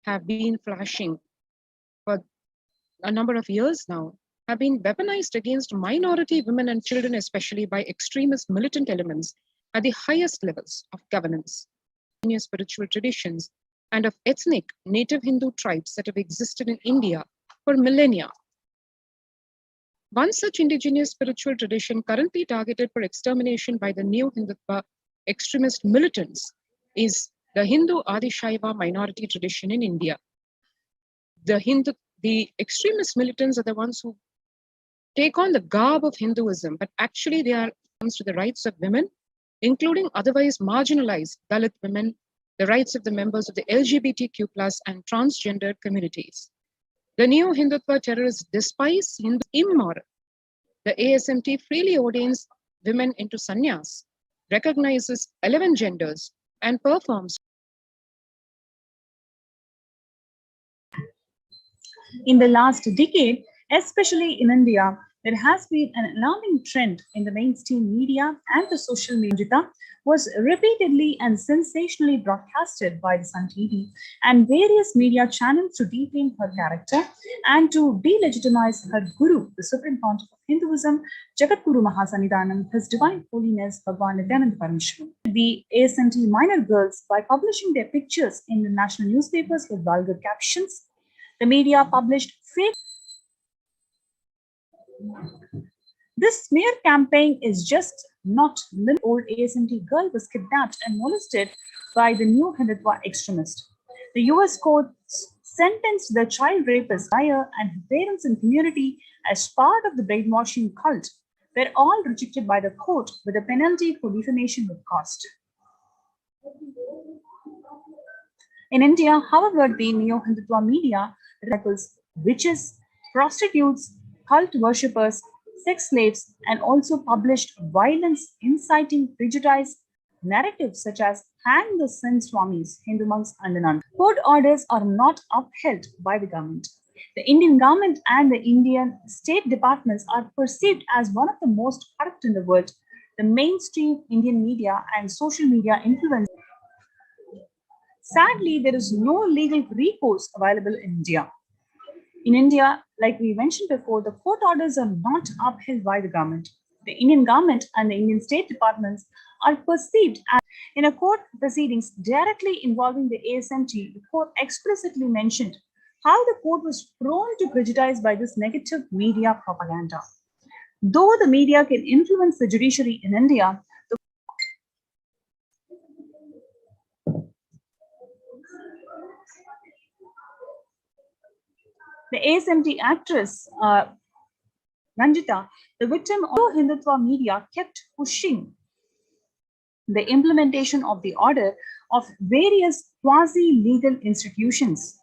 [SPEAKER 9] have been flashing for a number of years now, have been weaponized against minority women and children, especially by extremist militant elements at the highest levels of governance, spiritual traditions, and of ethnic native Hindu tribes that have existed in India for millennia. One such indigenous spiritual tradition currently targeted for extermination by the New Hindutva extremist militants is the Hindu Adishaiva minority tradition in India. The extremist militants are the ones who take on the garb of Hinduism, but actually they are comes to the rights of women, including otherwise marginalized Dalit women, the rights of the members of the LGBTQ+ and transgender communities. The New Hindutva terrorists despise Hindu immoral. The ASMT freely ordains women into sannyas, recognizes 11 genders, and performs.
[SPEAKER 10] In the last decade, Especially in India, there has been an alarming trend in the mainstream media and the social media was repeatedly and sensationally broadcasted by the Sun TV and various media channels to defame her character and to delegitimize her guru, the Supreme Pontiff of Hinduism, Jagadguru Mahasannidhanam, His Divine Holiness Bhagwan Nithyananda Paramashivam. The ASNT minor girls by publishing their pictures in the national newspapers with vulgar captions. The media published fake. This smear campaign is just not limited. Old ASNT girl was kidnapped and molested by the new Hindutva extremist. The US court sentenced the child rapist, liar, and her parents and community as part of the brainwashing cult were all rejected by the court with a penalty for defamation with cost. In India, however, the neo-Hindutva media records witches, prostitutes, cult worshippers, sex slaves, and also published violence inciting prejudice narratives such as hang the Sin Swamis, Hindu monks, and the nuns. Court orders are not upheld by the government. The Indian government and the Indian state departments are perceived as one of the most corrupt in the world. The mainstream Indian media and social media influence. Sadly, there is no legal recourse available in India. In India, like we mentioned before, the court orders are not upheld by the government. The Indian government and the Indian state departments are perceived as in a court proceedings directly involving the ASNT. The court explicitly mentioned how the court was prone to prejudice by this negative media propaganda. Though the media can influence the judiciary in India, the ASMT actress Ranjita, the victim of Hindutva media, kept pushing the implementation of the order of various quasi-legal institutions.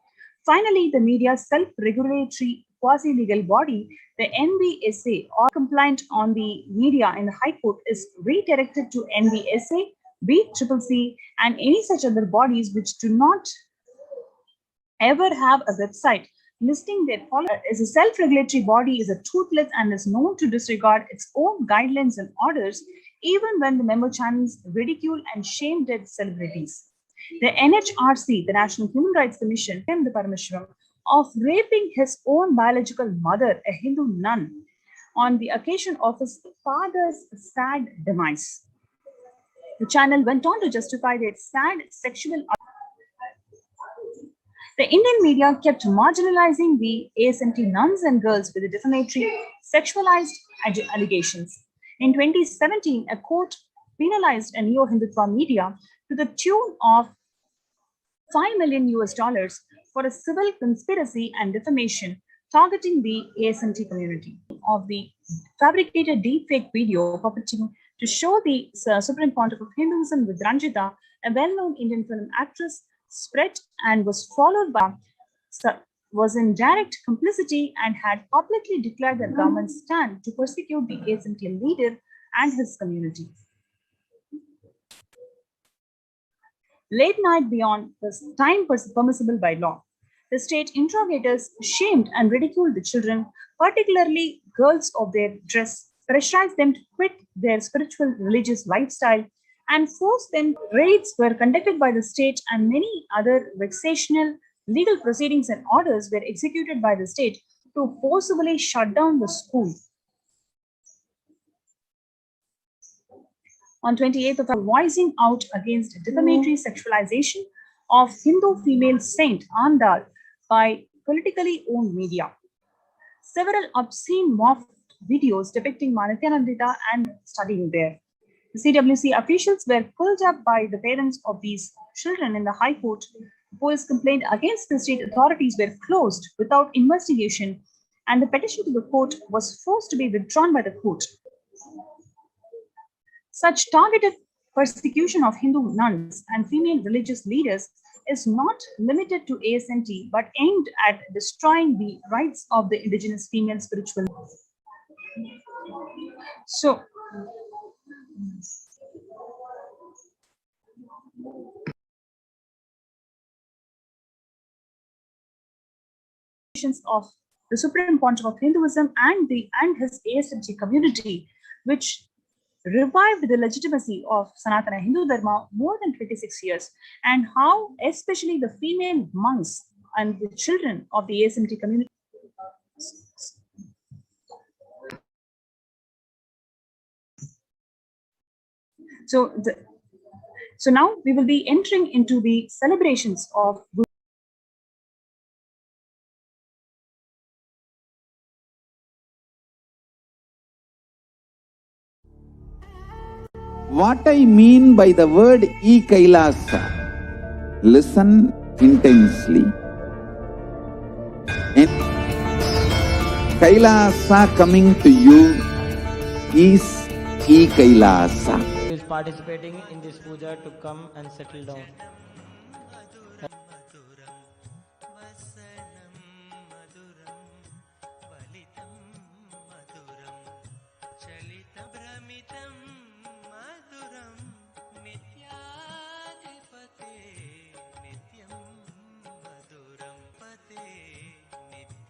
[SPEAKER 10] Finally, the media's self-regulatory quasi-legal body, the NBSA, or compliant on the media in the High Court, is redirected to NBSA, BCCC, and any such other bodies which do not ever have a website listing their followers. As a self-regulatory body is a toothless and is known to disregard its own guidelines and orders, even when the member channels ridicule and shame dead celebrities. The NHRC, the National Human Rights Commission, condemned the Paramashivam of raping his own biological mother, a Hindu nun, on the occasion of his father's sad demise. The channel went on to justify their sad sexual. The Indian media kept marginalizing the ASMT nuns and girls with the defamatory sexualized allegations. In 2017, a court penalized a neo-Hindutva media to the tune of $5 million for a civil conspiracy and defamation targeting the ASMT community. Of the fabricated deepfake video purporting to show the Supreme Pontiff of Hinduism with Ranjita, a well-known Indian film actress, spread and was followed by was in direct complicity and had publicly declared the government's stand to persecute the ASMT leader and his community. Late night beyond the time permissible by law, the state interrogators shamed and ridiculed the children, particularly girls, of their dress, pressurized them to quit their spiritual religious lifestyle, and forced them. Raids were conducted by the state, and many other vexational legal proceedings and orders were executed by the state to forcibly shut down the school. On 28th of voicing out against defamatory sexualization of Hindu female saint Andal by politically owned media. Several obscene morphed videos depicting Nithyananda and studying there. The CWC officials were pulled up by the parents of these children in the High Court. The police complaint against the state authorities were closed without investigation, and the petition to the court was forced to be withdrawn by the court. Such targeted persecution of Hindu nuns and female religious leaders is not limited to ASNT, but aimed at destroying the rights of the indigenous female spiritual. So, of the Supreme Pontiff of Hinduism and his ASMG community, which revived the legitimacy of Sanatana Hindu Dharma more than 26 years, and how especially the female monks and the children of the ASMG community. So now we will be entering into the celebrations of Guru.
[SPEAKER 7] What I mean by the word e-Kailasa, listen intensely. And Kailasa coming to you is e-Kailasa.
[SPEAKER 11] Who is participating in this puja to come and settle down.